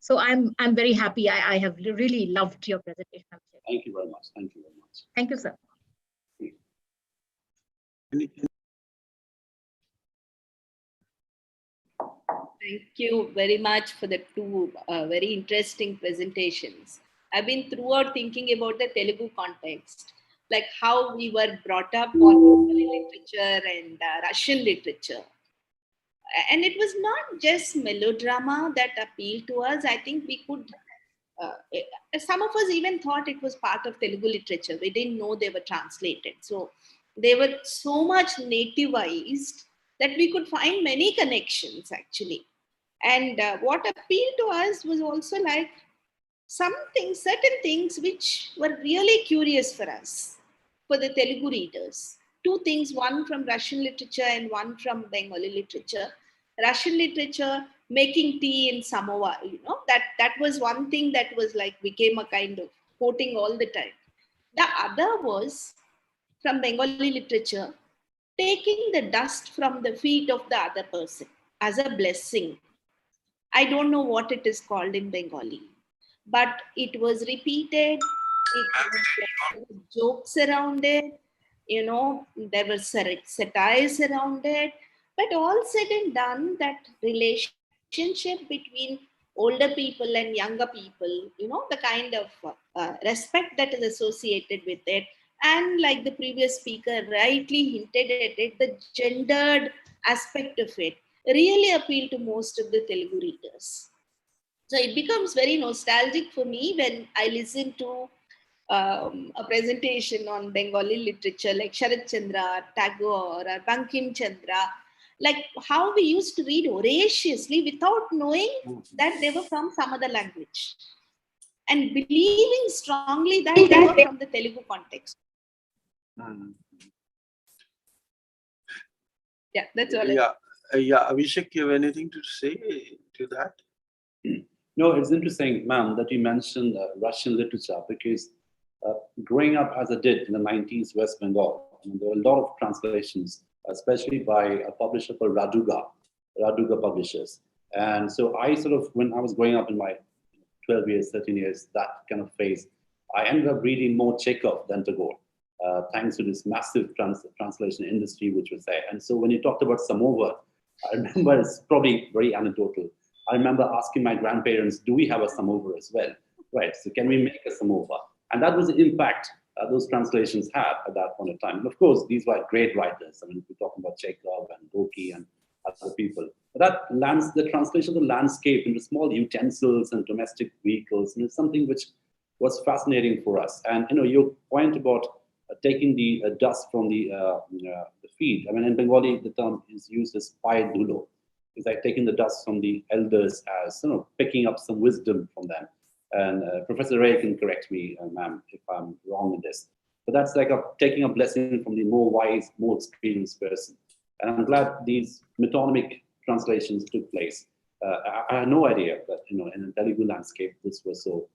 So I'm very happy. I have really loved your presentation. Thank you very much. Thank you very much. Thank you, sir. Thank you very much for the two very interesting presentations. I've been throughout thinking about the Telugu context, like how we were brought up on Bengali literature and Russian literature. And it was not just melodrama that appealed to us. I think we could, some of us even thought it was part of Telugu literature. We didn't know they were translated. So they were so much nativized that we could find many connections actually. And what appealed to us was also like certain things which were really curious for us, for the Telugu readers. two things, one from Russian literature and one from Bengali literature. Russian literature, making tea in samovar, that was one thing that was like became a kind of quoting all the time. The other was from Bengali literature, taking the dust from the feet of the other person as a blessing. I don't know what it is called in Bengali, but it was repeated. There were jokes around it, there were satires around it. But all said and done, that relationship between older people and younger people, the kind of respect that is associated with it. And like the previous speaker rightly hinted at it, the gendered aspect of it really appealed to most of the Telugu readers. So it becomes very nostalgic for me when I listen to a presentation on Bengali literature like Sharat Chandra, Tagore, or Bankim Chandra, like how we used to read voraciously without knowing that they were from some other language and believing strongly that they were from the Telugu context. Yeah, that's all. Yeah, Abhishek, you have anything to say to that? No, it's interesting, ma'am, that you mentioned Russian literature, because growing up as I did in the 90s West Bengal, there were a lot of translations, especially by a publisher called Raduga Publishers. And so I sort of, when I was growing up in my 12 years, 13 years, that kind of phase, I ended up reading more Chekhov than Tagore, thanks to this massive translation industry which was there. And so when you talked about samovar, I remember, it's probably very anecdotal, I remember asking my grandparents, do we have a samovar as well? Right, so can we make a samovar? And that was the impact those translations had at that point in time. And of course, these were great writers. I mean, we're talking about Chekhov and Gorky and other people. But the translation of the landscape into small utensils and domestic vehicles, and it's something which was fascinating for us. And your point about taking the dust from the feet. I mean, in Bengali, the term is used as paye dhulo. It's like taking the dust from the elders as picking up some wisdom from them. And Professor Ray can correct me, ma'am, if I'm wrong in this. But that's like taking a blessing from the more wise, more experienced person. And I'm glad these metonymic translations took place. I had no idea that in the Telugu landscape this was so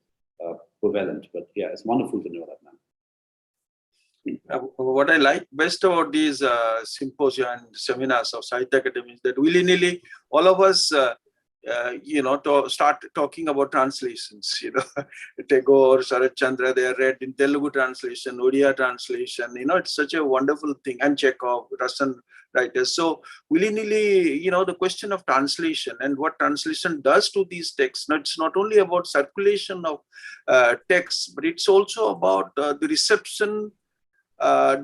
prevalent. But yeah, it's wonderful to know that, ma'am. What I like best about these symposia and seminars of Sahitya Akademi is that willy-nilly all of us to start talking about translations. Tagore, Sharat Chandra, they are read in Telugu translation, Odia translation. It's such a wonderful thing. And Chekhov, Russian writers. So willy-nilly, the question of translation and what translation does to these texts. Now, it's not only about circulation of texts, but it's also about the reception.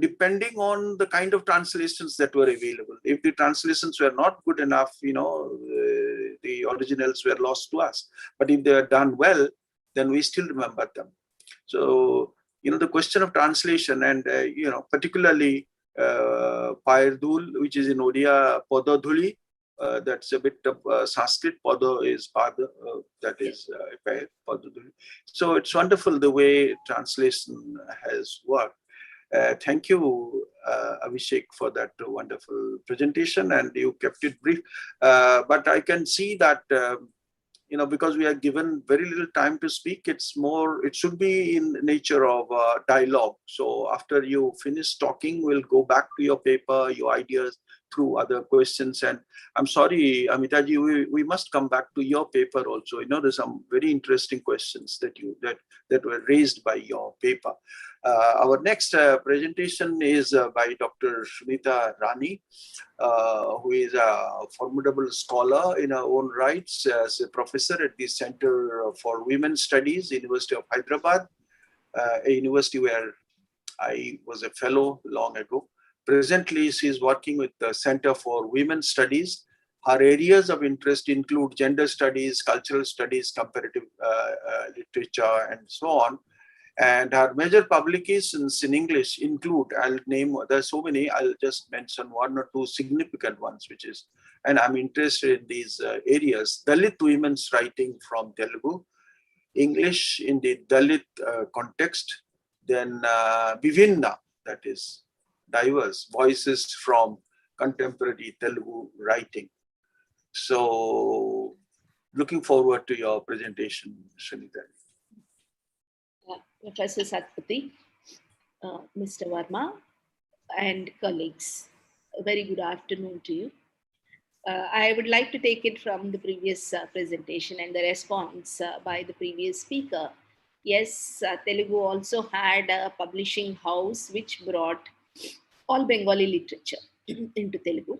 Depending on the kind of translations that were available. If the translations were not good enough, the originals were lost to us. But if they are done well, then we still remember them. So, the question of translation and, particularly paye dhul, which is in Odia, pada dhuli, that's a bit of Sanskrit. Pada is pada, that is paye, pada dhuli. So it's wonderful the way translation has worked. Thank you, Abhishek, for that wonderful presentation, and you kept it brief. But I can see that, because we are given very little time to speak, it should be in nature of dialogue. So after you finish talking, we'll go back to your paper, your ideas through other questions. And I'm sorry, Amitaji, we must come back to your paper also. There's some very interesting questions that were raised by your paper. Our next presentation is by Dr. Sunita Rani, who is a formidable scholar in her own rights as a professor at the Center for Women's Studies, University of Hyderabad, a university where I was a fellow long ago. Presently, she is working with the Center for Women's Studies. Her areas of interest include gender studies, cultural studies, comparative literature, and so on. And her major publications in English include, there's so many, I'll just mention one or two significant ones, and I'm interested in these areas. Dalit women's writing from Telugu, English in the Dalit context, then Vivinna, that is diverse voices from contemporary Telugu writing. So looking forward to your presentation, Shanita. Professor Satpathy, Mr. Verma, and colleagues, a very good afternoon to you. I would like to take it from the previous presentation and the response by the previous speaker. Yes, Telugu also had a publishing house which brought all Bengali literature into Telugu,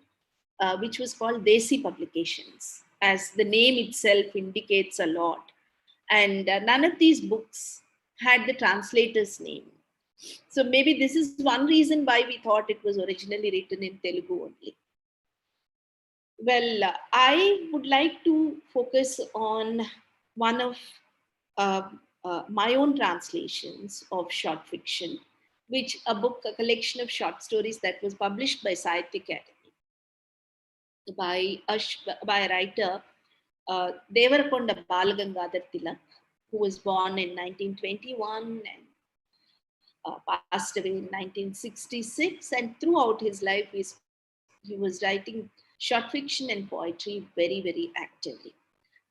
which was called Desi Publications, as the name itself indicates a lot. And none of these books had the translator's name. So maybe this is one reason why we thought it was originally written in Telugu only. Well, I would like to focus on one of my own translations of short fiction, which a collection of short stories that was published by Sahitya Academy by a writer, Devarakonda Balagangadhar Tilak, who was born in 1921 and passed away in 1966. And throughout his life, he was writing short fiction and poetry very, very actively.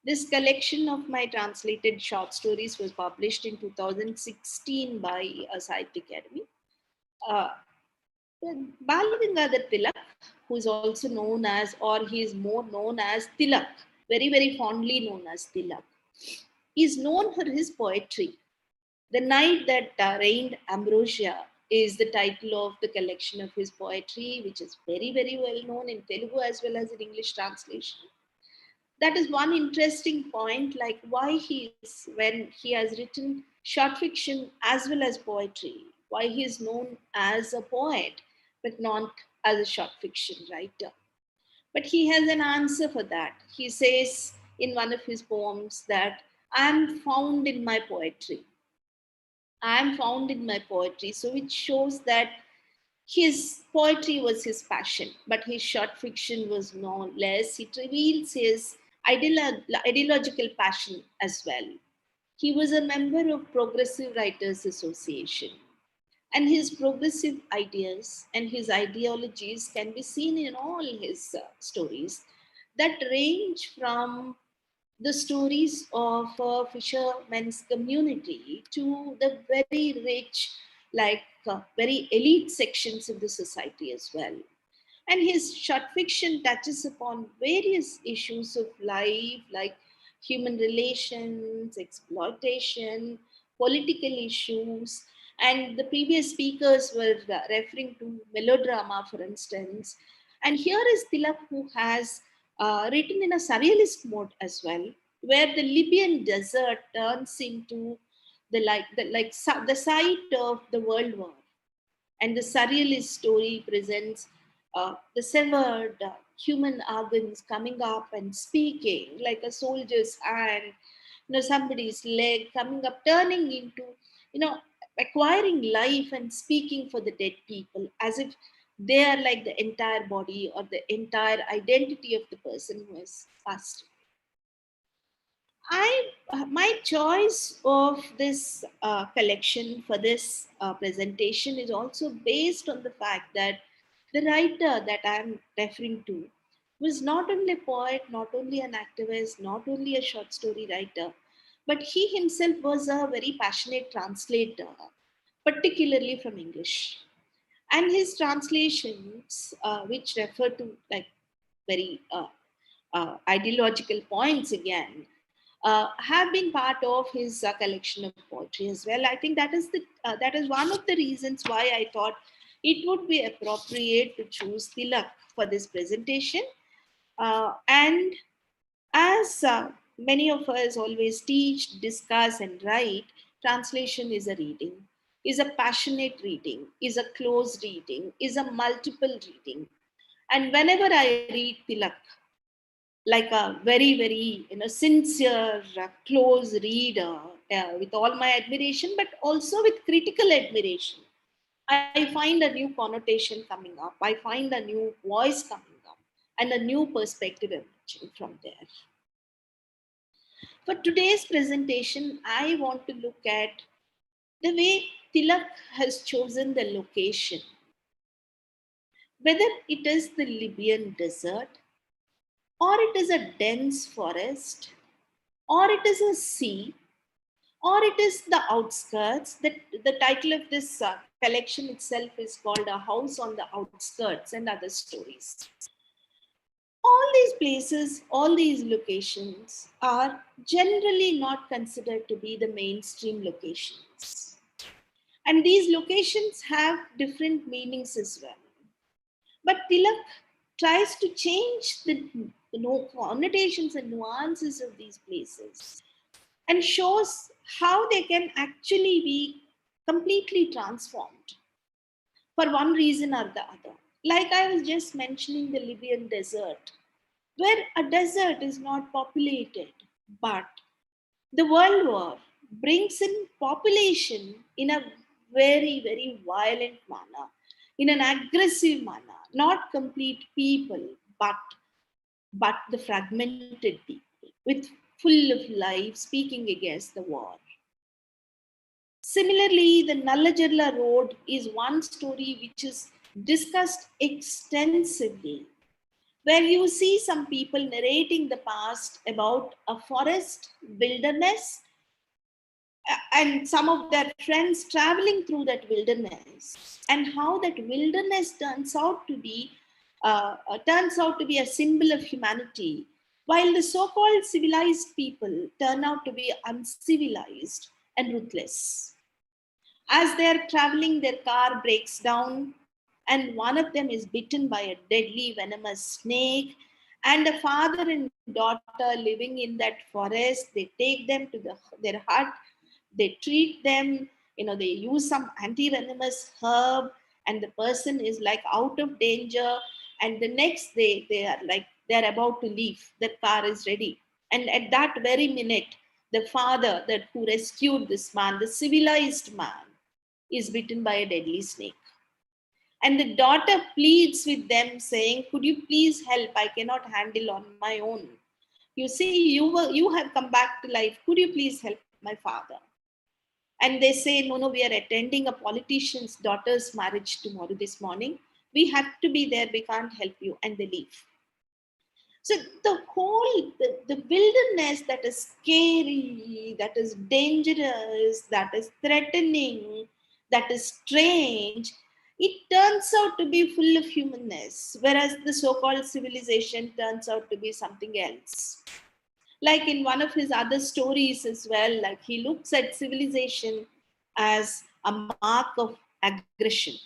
This collection of my translated short stories was published in 2016 by Sahitya Academy. Balagangadhar Tilak, who is also known as, or he is more known as Tilak, very, very fondly known as Tilak, is known for his poetry. The Night That Rained Ambrosia is the title of the collection of his poetry, which is very, very well known in Telugu as well as in English translation. That is one interesting point, like why when he has written short fiction as well as poetry, why he is known as a poet, but not as a short fiction writer. But he has an answer for that. He says in one of his poems that I am found in my poetry. I am found in my poetry. So it shows that his poetry was his passion, but his short fiction was no less. It reveals his ideological passion as well. He was a member of Progressive Writers Association, and his progressive ideas and his ideologies can be seen in all his stories that range from the stories of a fisherman's community to the very rich, very elite sections of the society as well. And his short fiction touches upon various issues of life, like human relations, exploitation, political issues. And the previous speakers were referring to melodrama, for instance. And here is Tilak, who has written in a surrealist mode as well, where the Libyan desert turns into the site of the World War. And the surrealist story presents the severed human organs coming up and speaking, like a soldier's hand, somebody's leg coming up, turning into, acquiring life and speaking for the dead people, as if they are like the entire body or the entire identity of the person who has passed. My choice of this collection for this presentation is also based on the fact that the writer that I'm referring to was not only a poet, not only an activist, not only a short story writer, but he himself was a very passionate translator, particularly from English. And his translations, which refer to like very ideological points again, have been part of his collection of poetry as well. I think that is one of the reasons why I thought it would be appropriate to choose Tilak for this presentation. And as many of us always teach, discuss, and write, translation is a reading, is a passionate reading, is a close reading, is a multiple reading. And whenever I read Tilak, like a very, very sincere, close reader, with all my admiration, but also with critical admiration, I find a new connotation coming up. I find a new voice coming up and a new perspective emerging from there. For today's presentation, I want to look at the way Tilak has chosen the location whether it is the Libyan desert, or it is a dense forest, or it is a sea, or it is the outskirts. The title of this collection itself is called A House on the Outskirts and Other Stories. All these places, all these locations are generally not considered to be the mainstream locations. And these locations have different meanings as well. But Tilak tries to change the connotations and nuances of these places and shows how they can actually be completely transformed for one reason or the other. Like I was just mentioning the Libyan desert, where a desert is not populated, but the World War brings in population in a very, very violent manner, in an aggressive manner, not complete people, but the fragmented people with full of life speaking against the war. Similarly, the Nallajirla Road is one story which is discussed extensively, where you see some people narrating the past about a forest wilderness and some of their friends traveling through that wilderness, and how that wilderness turns out to be a symbol of humanity, while the so-called civilized people turn out to be uncivilized and ruthless. As they are traveling, their car breaks down, and one of them is bitten by a deadly venomous snake. And a father and daughter living in that forest, they take them to their hut, they treat them, they use some anti-venomous herb, and the person is like out of danger. And the next day, they're about to leave, the car is ready. And at that very minute, the father that who rescued this man, the civilized man, is bitten by a deadly snake. And the daughter pleads with them, saying, "Could you please help? I cannot handle on my own. You see, you have come back to life. Could you please help my father?" And they say, "No, we are attending a politician's daughter's marriage tomorrow this morning. We have to be there. We can't help you." And they leave. So the wilderness that is scary, that is dangerous, that is threatening, that is strange, it turns out to be full of humanness, whereas the so-called civilization turns out to be something else. Like in one of his other stories as well, like he looks at civilization as a mark of aggression,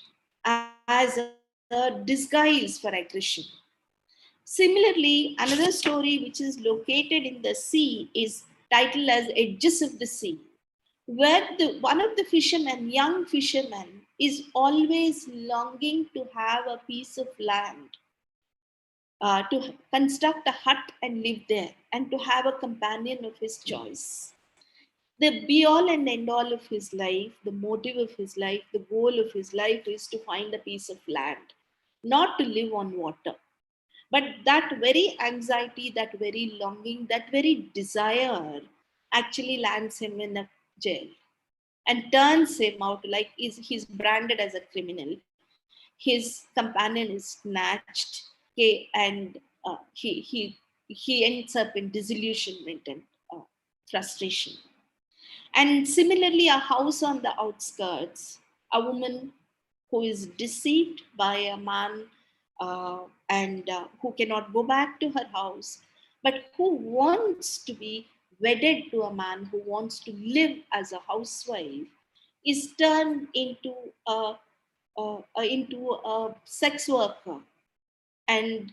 as a disguise for aggression. Similarly, another story which is located in the sea is titled as Edges of the Sea, where one of the fishermen, young fisherman, is always longing to have a piece of land, to construct a hut and live there, and to have a companion of his choice. The be all and end all of his life, the motive of his life, the goal of his life is to find a piece of land, not to live on water. But that very anxiety, that very longing, that very desire actually lands him in a jail and turns him out like he's branded as a criminal. His companion is snatched, okay, and he ends up in disillusionment and frustration. And similarly, A House on the Outskirts, a woman who is deceived by a man and who cannot go back to her house, but who wants to be wedded to a man who wants to live as a housewife, is turned into a sex worker, and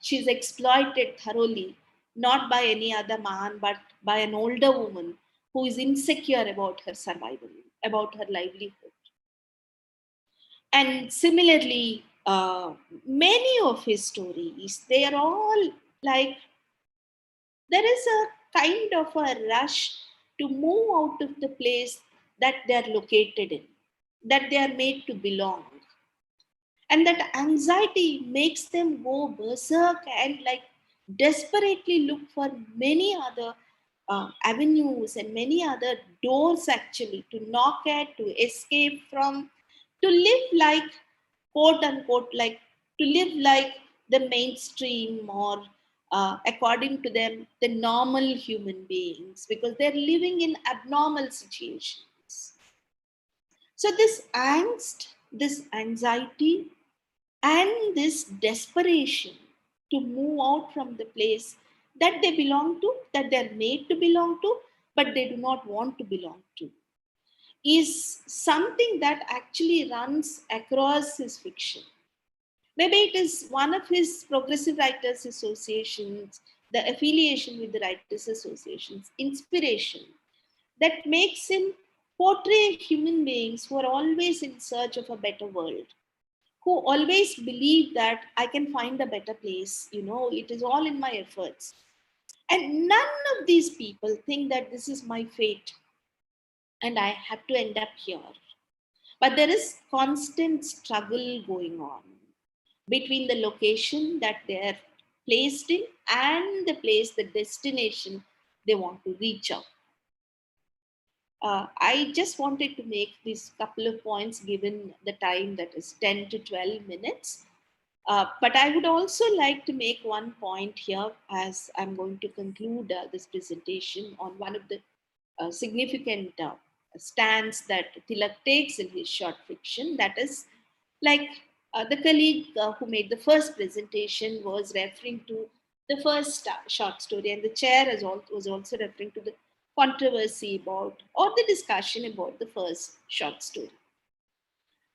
she's exploited thoroughly, not by any other man, but by an older woman who is insecure about her survival, about her livelihood. And similarly, many of his stories, they are all like, there is a kind of a rush to move out of the place that they are located in, that they are made to belong. And that anxiety makes them go berserk and like desperately look for many other avenues and many other doors actually to knock at, to escape from, to live like quote unquote, like to live like the mainstream or according to them, the normal human beings, because they're living in abnormal situations. So this angst, this anxiety, and this desperation to move out from the place that they belong to, that they're made to belong to, but they do not want to belong to, is something that actually runs across his fiction. Maybe it is one of his Progressive Writers Associations, the affiliation with the Writers Associations, inspiration that makes him portray human beings who are always in search of a better world, who always believe that I can find a better place, it is all in my efforts. And none of these people think that this is my fate and I have to end up here. But there is constant struggle going on between the location that they are placed in and the place, the destination they want to reach out. I just wanted to make these couple of points given the time that is 10 to 12 minutes. But I would also like to make one point here as I'm going to conclude this presentation on one of the significant stands that Tilak takes in his short fiction. That is, like the colleague who made the first presentation was referring to the first short story, and the chair was also referring to the controversy about or the discussion about the first short story.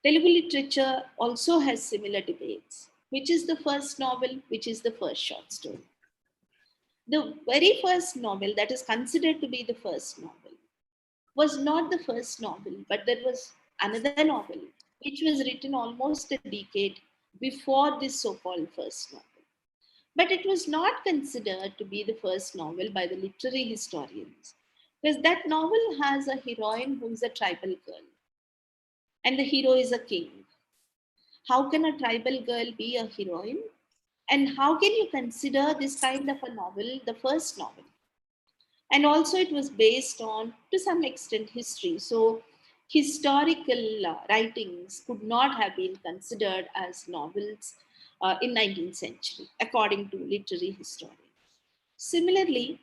Telugu literature also has similar debates. Which is the first novel? Which is the first short story? The very first novel that is considered to be the first novel was not the first novel, but there was another novel which was written almost a decade before this so-called first novel. But it was not considered to be the first novel by the literary historians, because that novel has a heroine who is a tribal girl and the hero is a king. How can a tribal girl be a heroine? And how can you consider this kind of a novel the first novel? And also, it was based on, to some extent, history. So, historical writings could not have been considered as novels in 19th century, according to literary historians. Similarly,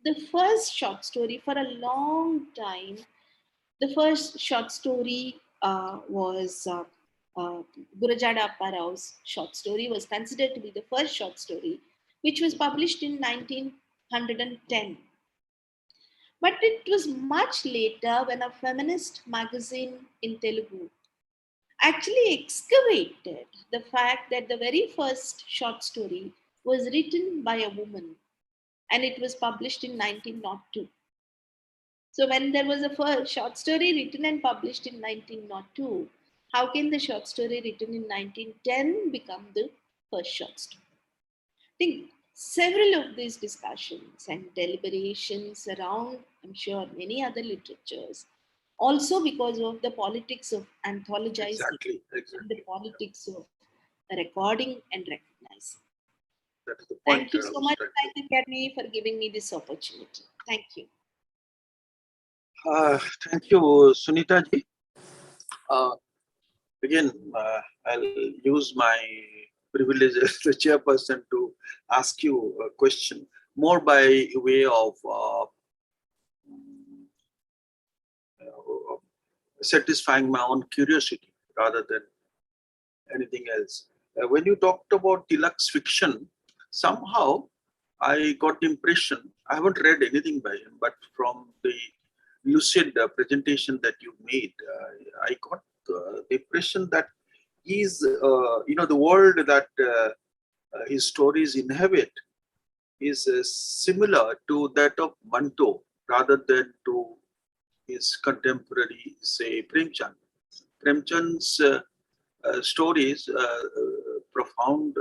the first short story for a long time, the first short story was Gurajada Apparau's short story was considered to be the first short story, which was published in 1910. But it was much later when a feminist magazine in Telugu actually excavated the fact that the very first short story was written by a woman and it was published in 1902. So when there was a first short story written and published in 1902, how can the short story written in 1910 become the first short story? I think several of these discussions and deliberations around, I'm sure, many other literatures, also because of the politics of anthologizing Exactly. and the politics of recording and recognizing. That is the point. Thank you so much, Akademi, for giving me this opportunity. Thank you. Thank you, Sunita ji. Again, I'll use my privilege as the chairperson to ask you a question more by way of satisfying my own curiosity rather than anything else. When you talked about Tilak's fiction, somehow I got the impression, I haven't read anything by him, but from the lucid presentation that you made, I got the impression that he's, the world that his stories inhabit is similar to that of Manto rather than to his contemporary, say, Premchand. Premchand's stories, profound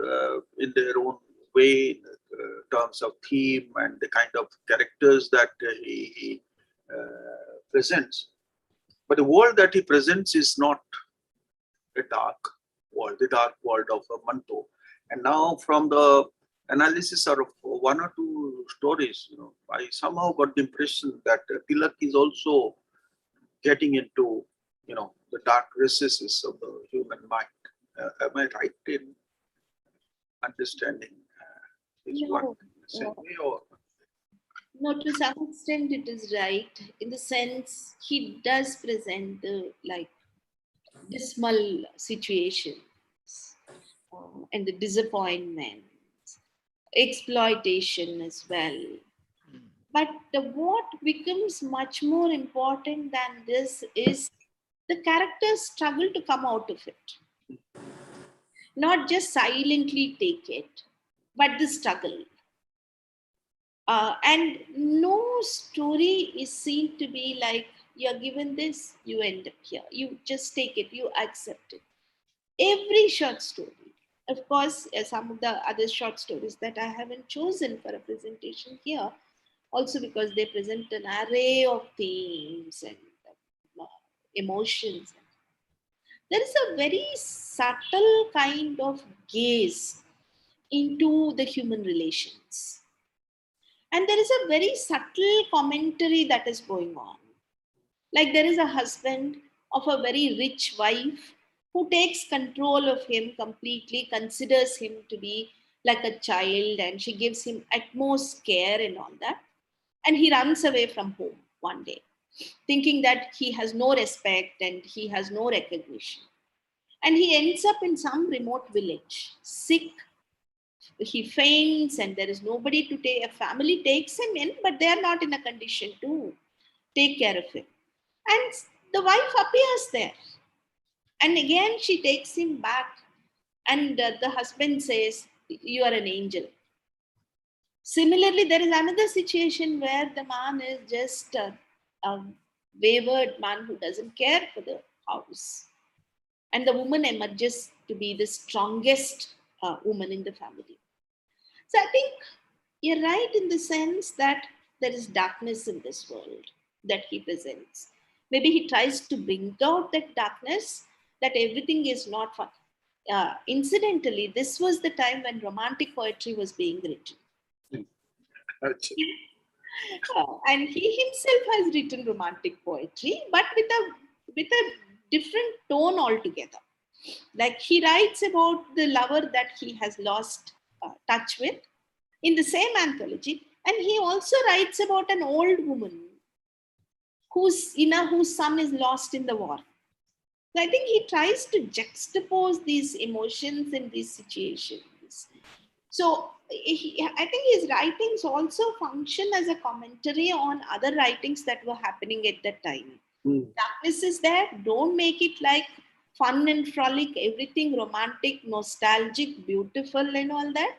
in their own way, in terms of theme and the kind of characters that he presents. But the world that he presents is not a dark world, the dark world of Manto. And now from the analysis of one or two stories, I somehow got the impression that Tilak is also getting into, the dark recesses of the human mind. Am I right in understanding his work in the same way? Or? No, to some extent it is right, in the sense he does present the dismal situations and the disappointment, exploitation as well. But what becomes much more important than this is the characters struggle to come out of it, not just silently take it, but the struggle. And no story is seen to be like, you're given this, you end up here. You just take it, you accept it. Every short story, of course, some of the other short stories that I haven't chosen for a presentation here, also because they present an array of themes and emotions. There is a very subtle kind of gaze into the human relations. And there is a very subtle commentary that is going on. Like there is a husband of a very rich wife who takes control of him completely, considers him to be like a child, and she gives him utmost care and all that. And he runs away from home one day, thinking that he has no respect and he has no recognition. And he ends up in some remote village, sick. He faints, and there is nobody to take. A family takes him in, but they are not in a condition to take care of him. And the wife appears there. And again, she takes him back. And the husband says, "You are an angel." Similarly, there is another situation where the man is just a wayward man who doesn't care for the house. And the woman emerges to be the strongest woman in the family. So I think you're right in the sense that there is darkness in this world that he presents. Maybe he tries to bring out that darkness, that everything is not fun. Incidentally, this was the time when romantic poetry was being written. And he himself has written romantic poetry, but with a different tone altogether. Like he writes about the lover that he has lost touch with in the same anthology, and he also writes about an old woman whose son is lost in the war. So I think he tries to juxtapose these emotions and these situations. So I think his writings also function as a commentary on other writings that were happening at that time. Darkness is there. Don't make it like fun and frolic, everything romantic, nostalgic, beautiful and all that.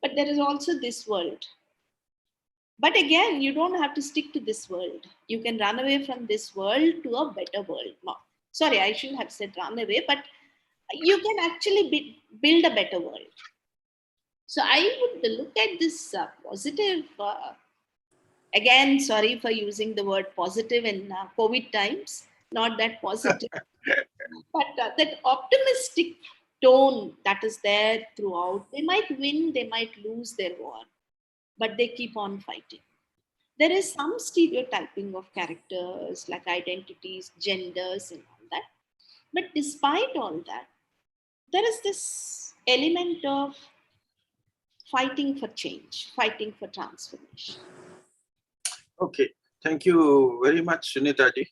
But there is also this world. But again, you don't have to stick to this world. You can run away from this world to a better world. No, sorry, I shouldn't have said run away, but you can actually build a better world. So I would look at this positive, again, sorry for using the word positive in COVID times, not that positive, but that optimistic tone that is there throughout. They might win, they might lose their war, but they keep on fighting. There is some stereotyping of characters like identities, genders, and all that. But despite all that, there is this element of fighting for change, fighting for transformation. Okay, thank you very much, Sunitaji.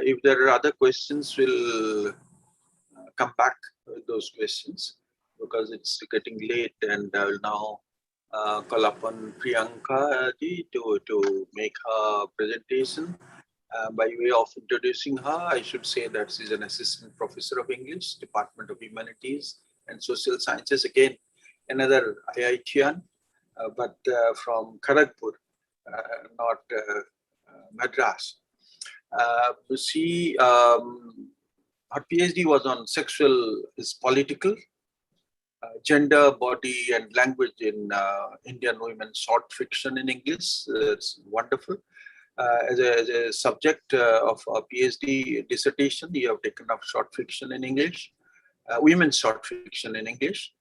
If there are other questions, we'll come back with those questions because it's getting late, and I will now call upon Priyanka ji to make her presentation. By way of introducing her, I should say that she's an assistant professor of English, Department of Humanities and Social Sciences. Again, another IITian, but from Kharagpur, not Madras. Her PhD was on sexual is political, gender, body, and language in Indian women short fiction in English. It's wonderful. As a subject of a PhD dissertation, you have taken up short fiction in English, women's short fiction in English.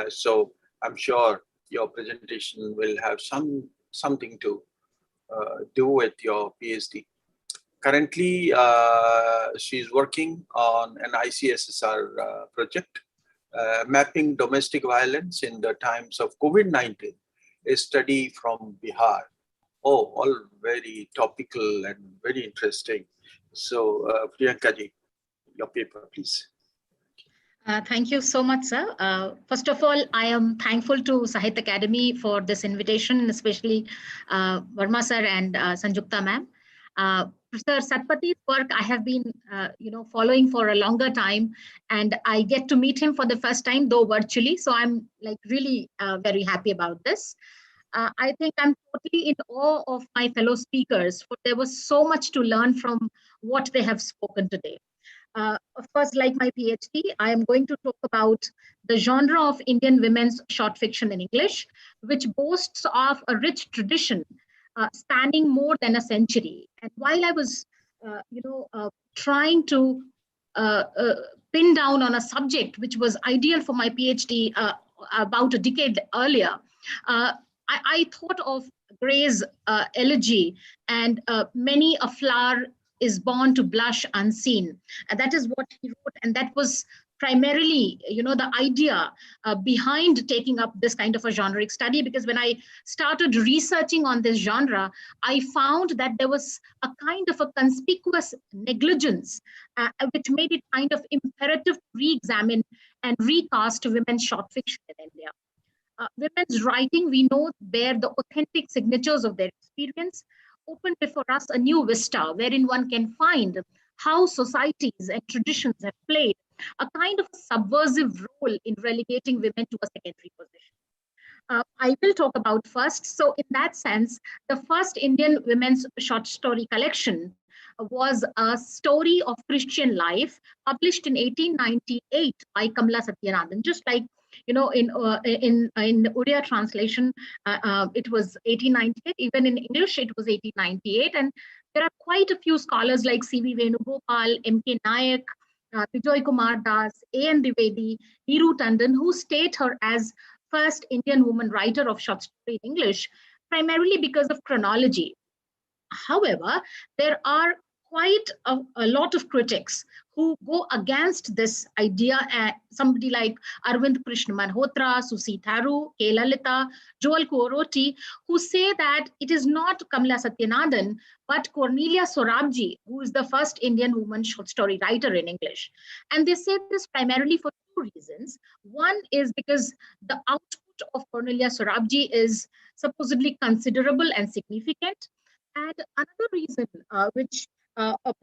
So I'm sure your presentation will have something to do with your PhD. Currently, she's working on an ICSSR project Mapping Domestic Violence in the Times of COVID-19, a study from Bihar. Oh, all very topical and very interesting. So, Priyanka ji, your paper, please. Thank you so much, sir. First of all, I am thankful to Sahitya Academy for this invitation, especially Verma sir and Sanjukta ma'am. Sir Satpathi's work I have been, following for a longer time, and I get to meet him for the first time, though virtually. So I'm like really very happy about this. I think I'm totally in awe of my fellow speakers, for there was so much to learn from what they have spoken today. Of course, like my PhD, I am going to talk about the genre of Indian women's short fiction in English, which boasts of a rich tradition spanning more than a century. And while I was, trying to pin down on a subject which was ideal for my PhD about a decade earlier, I thought of Gray's elegy and many a flower is born to blush unseen. And that is what he wrote. And that was primarily, the idea behind taking up this kind of a generic study, because when I started researching on this genre, I found that there was a kind of a conspicuous negligence, which made it kind of imperative to re-examine and recast women's short fiction in India. Women's writing, we know, bear the authentic signatures of their experience, open before us a new vista wherein one can find how societies and traditions have played a kind of subversive role in relegating women to a secondary position. I will talk about first. So in that sense, the first Indian women's short story collection was a story of Christian life published in 1898 by Kamala Satyanandan, just like in Odia translation, it was 1898. Even in English, it was 1898. And there are quite a few scholars like C.V. Venugopal, M.K. Nayak, Bijoy Kumar Das, A.N. Dwivedi, Neeru Tandon, who state her as first Indian woman writer of short story in English, primarily because of chronology. However, there are quite a lot of critics who go against this idea. Somebody like Arvind Krishna Malhotra, Susi Tharu, K. Lalita, Joel Kuoroti, who say that it is not Kamala Satyanandan, but Cornelia Sorabji, who is the first Indian woman short story writer in English. And they say this primarily for two reasons. One is because the output of Cornelia Sorabji is supposedly considerable and significant. And another reason, which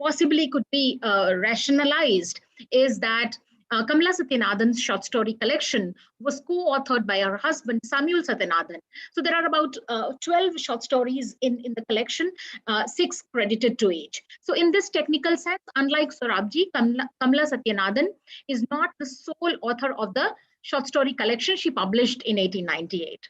possibly could be rationalized, is that Kamala Satyanandan's short story collection was co-authored by her husband, Samuel Satyanandan. So there are about 12 short stories in the collection, 6 credited to each. So in this technical sense, unlike Sorabji, Kamala Satyanandan is not the sole author of the short story collection she published in 1898.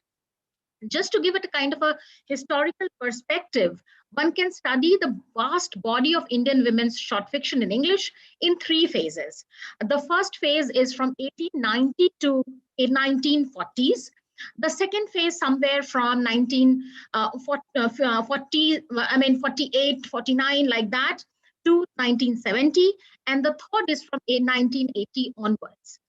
Just to give it a kind of a historical perspective, one can study the vast body of Indian women's short fiction in English in 3 phases. The first phase is from 1890 to 1940s. The second phase somewhere from 48, 49, like that, to 1970. And the third is from 1980 onwards.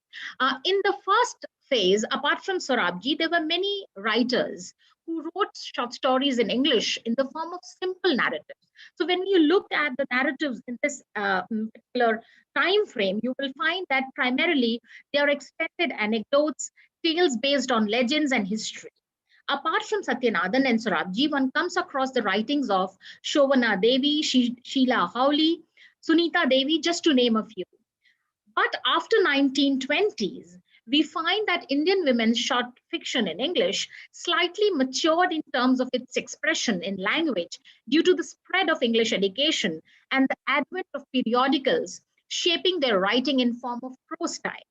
In the first phase, apart from Sorabji, there were many writers who wrote short stories in English in the form of simple narratives. So when you look at the narratives in this particular time frame, you will find that primarily they are extended anecdotes, tales based on legends and history. Apart from Satyanandan and Sorabji, one comes across the writings of Shovana Devi, Sheila Hawley, Sunita Devi, just to name a few. But after 1920s, we find that Indian women's short fiction in English slightly matured in terms of its expression in language due to the spread of English education and the advent of periodicals shaping their writing in form of prose style.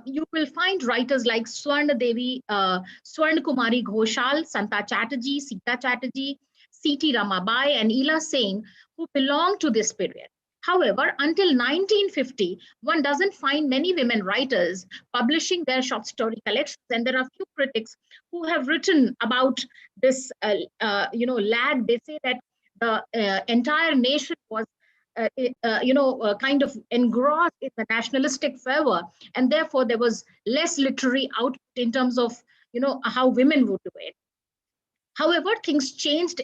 You will find writers like Swarna Devi, Swarna Kumari Ghoshal, Santa Chatterjee, Sita Chatterjee, C.T. Ramabai, and Ela Singh, who belong to this period. However, until 1950, one doesn't find many women writers publishing their short story collections, and there are few critics who have written about this, lag. They say that the entire nation was kind of engrossed in the nationalistic fervor, and therefore there was less literary output in terms of, how women would do it. However, things changed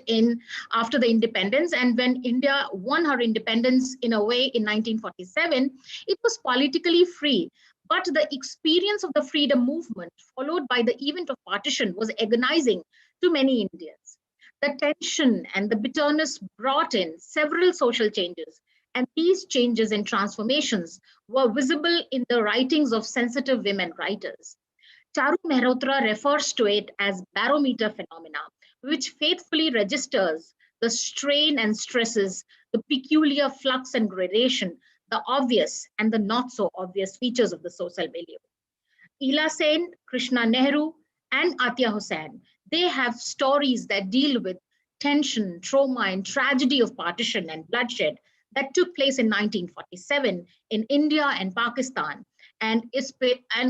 after the independence, and when India won her independence in a way in 1947, it was politically free. But the experience of the freedom movement, followed by the event of partition, was agonizing to many Indians. The tension and the bitterness brought in several social changes, and these changes and transformations were visible in the writings of sensitive women writers. Charu Mehrotra refers to it as barometer phenomena, which faithfully registers the strain and stresses, the peculiar flux and gradation, the obvious and the not so obvious features of the social milieu. Ila Sen, Krishna Nehru, and Atya Hussain, they have stories that deal with tension, trauma, and tragedy of partition and bloodshed that took place in 1947 in India and Pakistan, and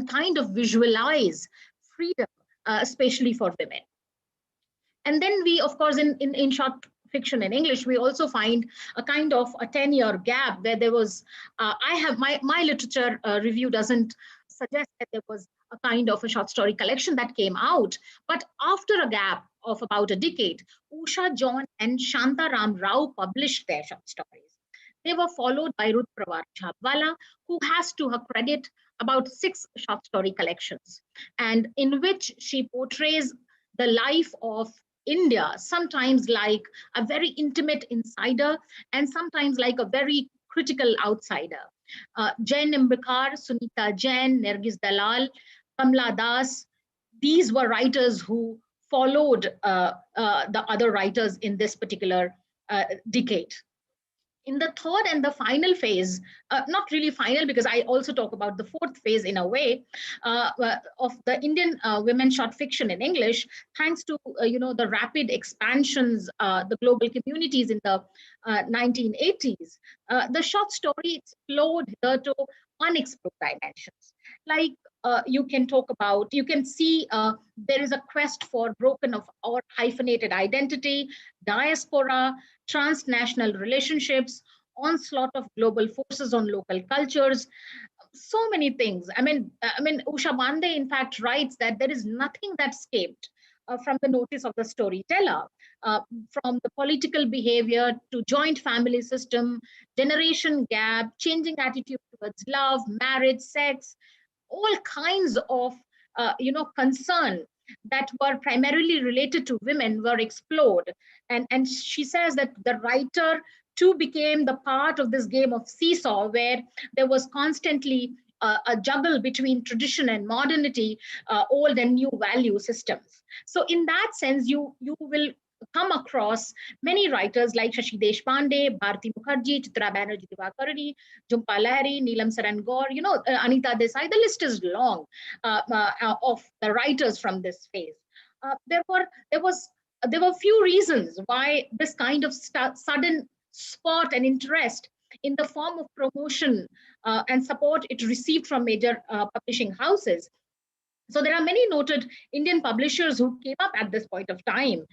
kind of visualize freedom, especially for women. And then we, of course, in short fiction in English, we also find a kind of a 10-year gap where there was, I have my literature review doesn't suggest that there was a kind of a short story collection that came out, but after a gap of about a decade, Usha John and Shanta Ram Rao published their short stories. They were followed by Ruth Prawar Chhabwala, who has to her credit about 6 short story collections, and in which she portrays the life of India, sometimes like a very intimate insider and sometimes like a very critical outsider. Jain Nimbakar, Sunita Jain, Nergis Dalal, Kamla Das, these were writers who followed the other writers in this particular decade. In the third and the final phase, not really final because I also talk about the fourth phase in a way of the Indian women short fiction in English, thanks to the rapid expansions, the global communities in the 1980s, the short story explored hitherto unexplored dimensions. Like you can see there is a quest for broken or hyphenated identity, diaspora, transnational relationships, onslaught of global forces on local cultures, so many things. I mean, Usha Bande, in fact, writes that there is nothing that escaped from the notice of the storyteller, from the political behavior to joint family system, generation gap, changing attitude towards love, marriage, sex, all kinds of concern that were primarily related to women were explored. And she says that the writer too became the part of this game of seesaw, where there was constantly a juggle between tradition and modernity, old and new value systems. So in that sense, you will come across many writers like Shashi Deshpande, Bharti Mukherjee, Chitra Banerjee Divakarani, Jhumpa Lahiri, Neelam Saran Gaur, Anita Desai. The list is long of the writers from this phase. There were few reasons why this kind of sudden spot and interest in the form of promotion and support it received from major publishing houses. So there are many noted Indian publishers who came up at this point of time.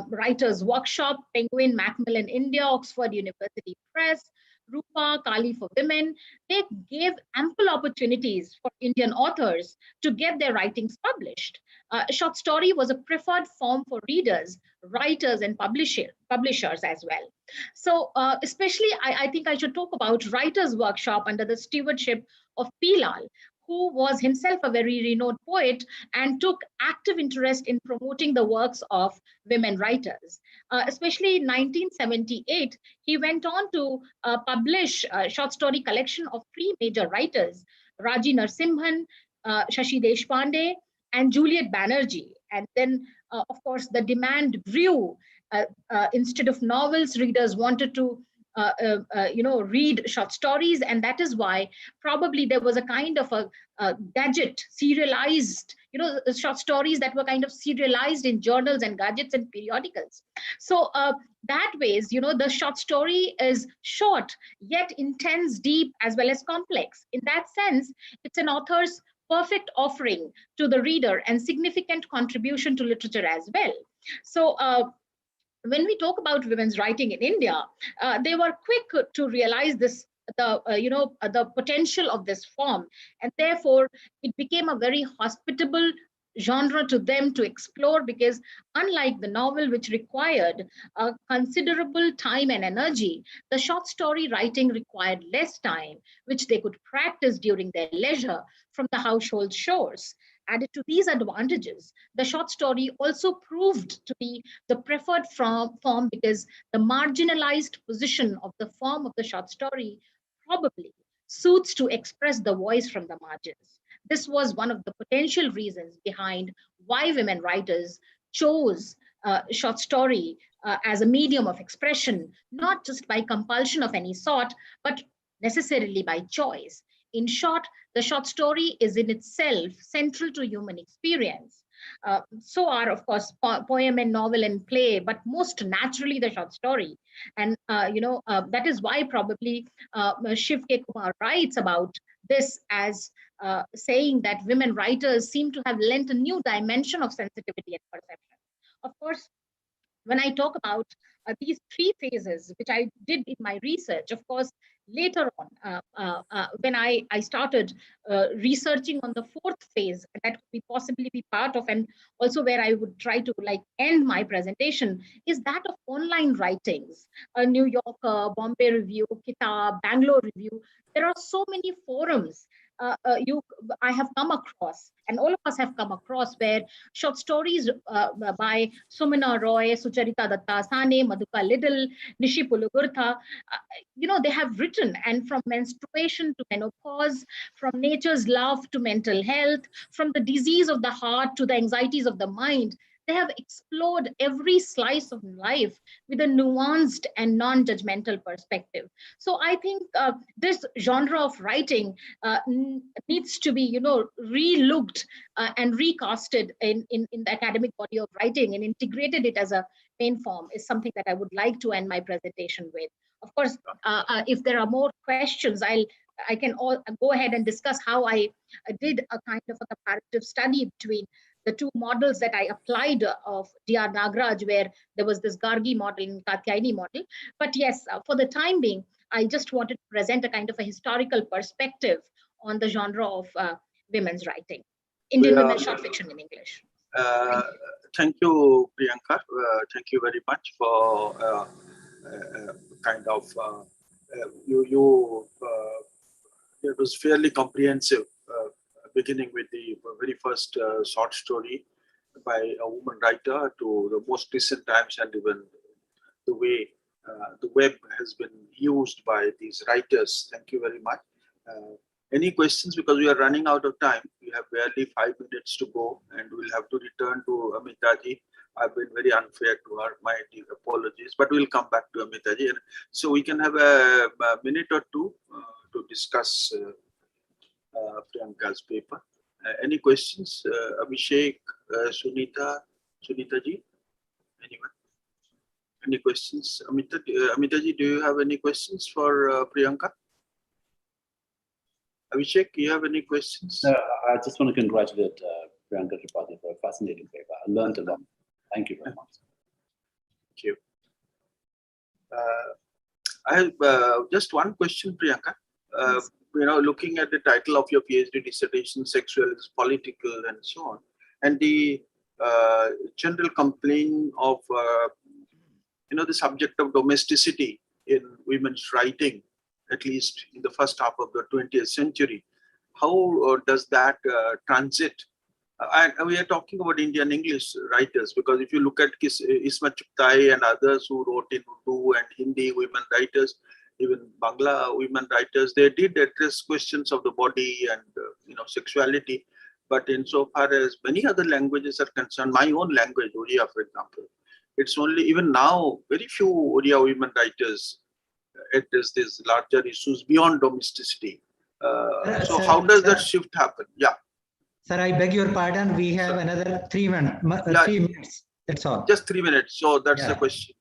Writers Workshop, Penguin, Macmillan India, Oxford University Press, Rupa, Kali for Women. They gave ample opportunities for Indian authors to get their writings published. Short story was a preferred form for readers, writers, and publishers as well. So especially, I think I should talk about Writers Workshop under the stewardship of P. Lal, who was himself a very renowned poet and took active interest in promoting the works of women writers. Especially in 1978, he went on to publish a short story collection of 3 major writers, Raji Narasimhan, Shashi Deshpande, and Juliet Banerjee. And then, of course, the demand grew. Instead of novels, readers wanted to read short stories, and that is why probably there was a kind of a gadget serialized, short stories that were kind of serialized in journals and gadgets and periodicals. So that ways, the short story is short yet intense, deep, as well as complex. In that sense, it's an author's perfect offering to the reader and significant contribution to literature as well. So when we talk about women's writing in India, they were quick to realize this, the potential of this form, and therefore it became a very hospitable genre to them to explore, because unlike the novel, which required considerable time and energy, the short story writing required less time, which they could practice during their leisure from the household chores. Added to these advantages, the short story also proved to be the preferred form, because the marginalized position of the form of the short story probably suits to express the voice from the margins. This was one of the potential reasons behind why women writers chose short story as a medium of expression, not just by compulsion of any sort, but necessarily by choice. In short, the short story is in itself central to human experience. So are, of course, poem and novel and play, but most naturally the short story. And that is why probably Shiv K. Kumar writes about this as saying that women writers seem to have lent a new dimension of sensitivity and perception. Of course, when I talk about these three phases, which I did in my research, of course, later on, when I started researching on the fourth phase, that could be possibly be part of, and also where I would try to end my presentation, is that of online writings, New Yorker, Bombay Review, Kitab, Bangalore Review. There are so many forums I have come across, and all of us have come across, where short stories by Sumina Roy, Sucharita Datta Sane, Madhuka Little, Nishi Pulugurtha, they have written, and from menstruation to menopause, from nature's love to mental health, from the disease of the heart to the anxieties of the mind, they have explored every slice of life with a nuanced and non-judgmental perspective. So I think this genre of writing needs to be, re-looked and recasted in the academic body of writing, and integrated it as a main form is something that I would like to end my presentation with. Of course, if there are more questions, I can go ahead and discuss how I did a kind of a comparative study between the two models that I applied of D.R. Nagaraj, where there was this Gargi model and Katyayani model. But yes, for the time being, I just wanted to present a kind of a historical perspective on the genre of women's writing, Indian women's short fiction in English. Thank you, Priyanka. Thank you very much for kind of it was fairly comprehensive, beginning with the very first short story by a woman writer to the most recent times, and even the way the web has been used by these writers. Thank you very much. Any questions? Because we are running out of time. We have barely 5 minutes to go, and we'll have to return to Amitaji. I've been very unfair to her. My deep apologies, but we'll come back to Amitaji. And so we can have a minute or two to discuss Priyanka's paper. Any questions? Abhishek, Sunita ji? Anyone? Any questions? Amitaji, do you have any questions for Priyanka? Abhishek, do you have any questions? I just want to congratulate Priyanka Tripathi for a fascinating paper. I learned a lot. Thank you very much. Thank you. I have just one question, Priyanka. Yes. Looking at the title of your PhD dissertation, Sexual is Political, and so on, and the general complaint of the subject of domesticity in women's writing, at least in the first half of the 20th century. How does that transit? And we are talking about Indian English writers, because if you look at Isma Chugtai and others who wrote in Urdu and Hindi, women writers, even Bangla women writers, they did address questions of the body and sexuality. But insofar as many other languages are concerned, my own language, Oriya, for example, it's only even now very few Oriya women writers address these larger issues beyond domesticity. So sir, how does that shift happen? Yeah. Sir, I beg your pardon. We have another 3 minutes. 3 minutes. That's all. Just 3 minutes. So that's the question,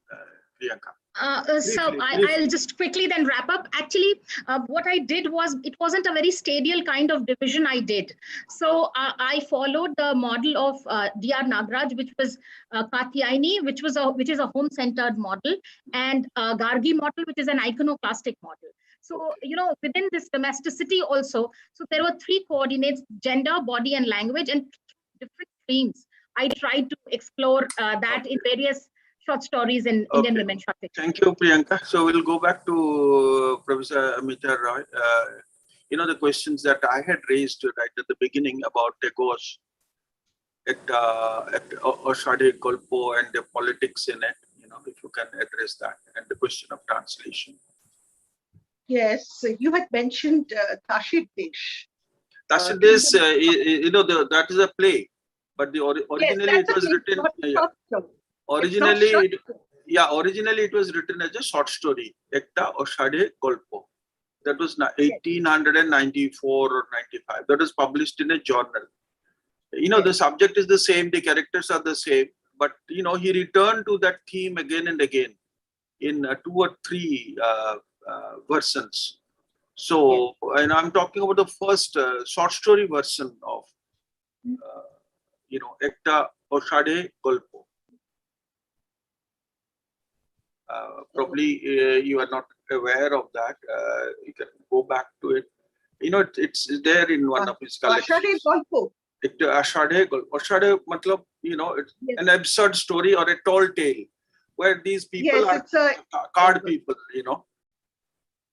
Priyanka. So Briefly, I'll just quickly then wrap up. Actually, what I did was, it wasn't a very stadial kind of division I did. So I followed the model of D.R. Nagraj, which was Katyayani, which is a home-centered model, and Gargi model, which is an iconoclastic model. So, within this domesticity also, so there were 3 coordinates: gender, body, and language, and different themes. I tried to explore that in various short stories in Indian women short fiction. Thank you, Priyanka. So we'll go back to Professor Amita Roy. The questions that I had raised right at the beginning about Tagore's at Oshade Golpo and the politics in it, if you can address that, and the question of translation. Yes, you had mentioned Tashid Desh. Tashid Desh, that is a play, but originally it was written. Originally it was written as a short story, Ekta Oshade Golpo. That was 1894 or 95. That was published in a journal. The subject is the same, the characters are the same, but he returned to that theme again and again in 2 or 3 versions. So, and I'm talking about the first short story version of, Ekta Oshade Golpo. Probably you are not aware of that. You can go back to it. It's there in one of his collections. Ashade Golpo. Ashade, matlab, it's an absurd story or a tall tale where these people are card people,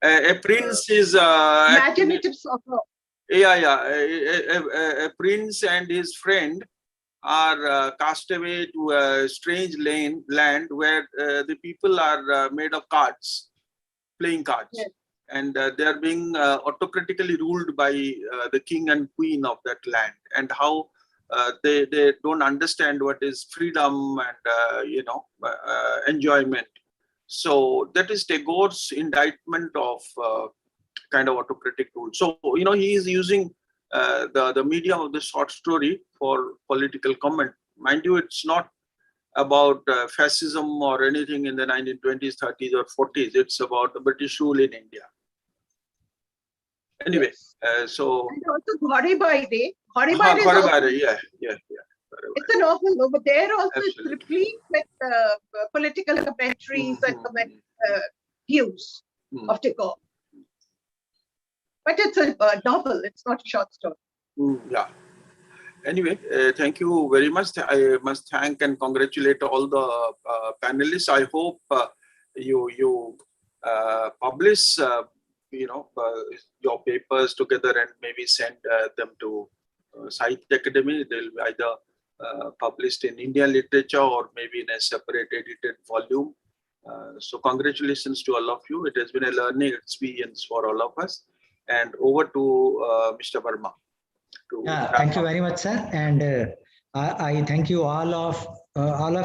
A prince is imaginative sort of. A prince and his friend are cast away to a strange land where the people are made of cards, playing cards. Yes. And they are being autocratically ruled by the king and queen of that land, and how they don't understand what is freedom and enjoyment. So that is Tagore's indictment of kind of autocratic rule. So he is using the medium of the short story for political comment. Mind you, it's not about fascism or anything in the 1920s, 30s, or 40s. It's about the British rule in India. Anyway, so. And also Ghare Baire. It's a novel over there also. It's replete with political commentaries and views of Tagore. But it's a novel, it's not a short story. Yeah. Anyway, thank you very much. I must thank and congratulate all the panelists. I hope you publish your papers together and maybe send them to Sahitya Akademi. They'll be either published in Indian literature or maybe in a separate edited volume. So congratulations to all of you. It has been a learning experience for all of us. And over to Mr. Verma. Thank you very much, sir. And I thank you all of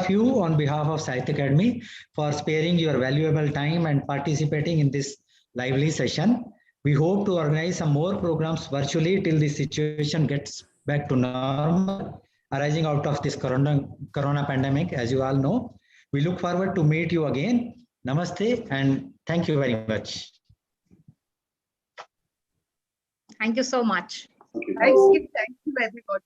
you on behalf of Sahitya Akademi for sparing your valuable time and participating in this lively session. We hope to organize some more programs virtually till the situation gets back to normal arising out of this corona pandemic, as you all know. We look forward to meet you again. Namaste and thank you very much. Thank you so much. Thank you everybody.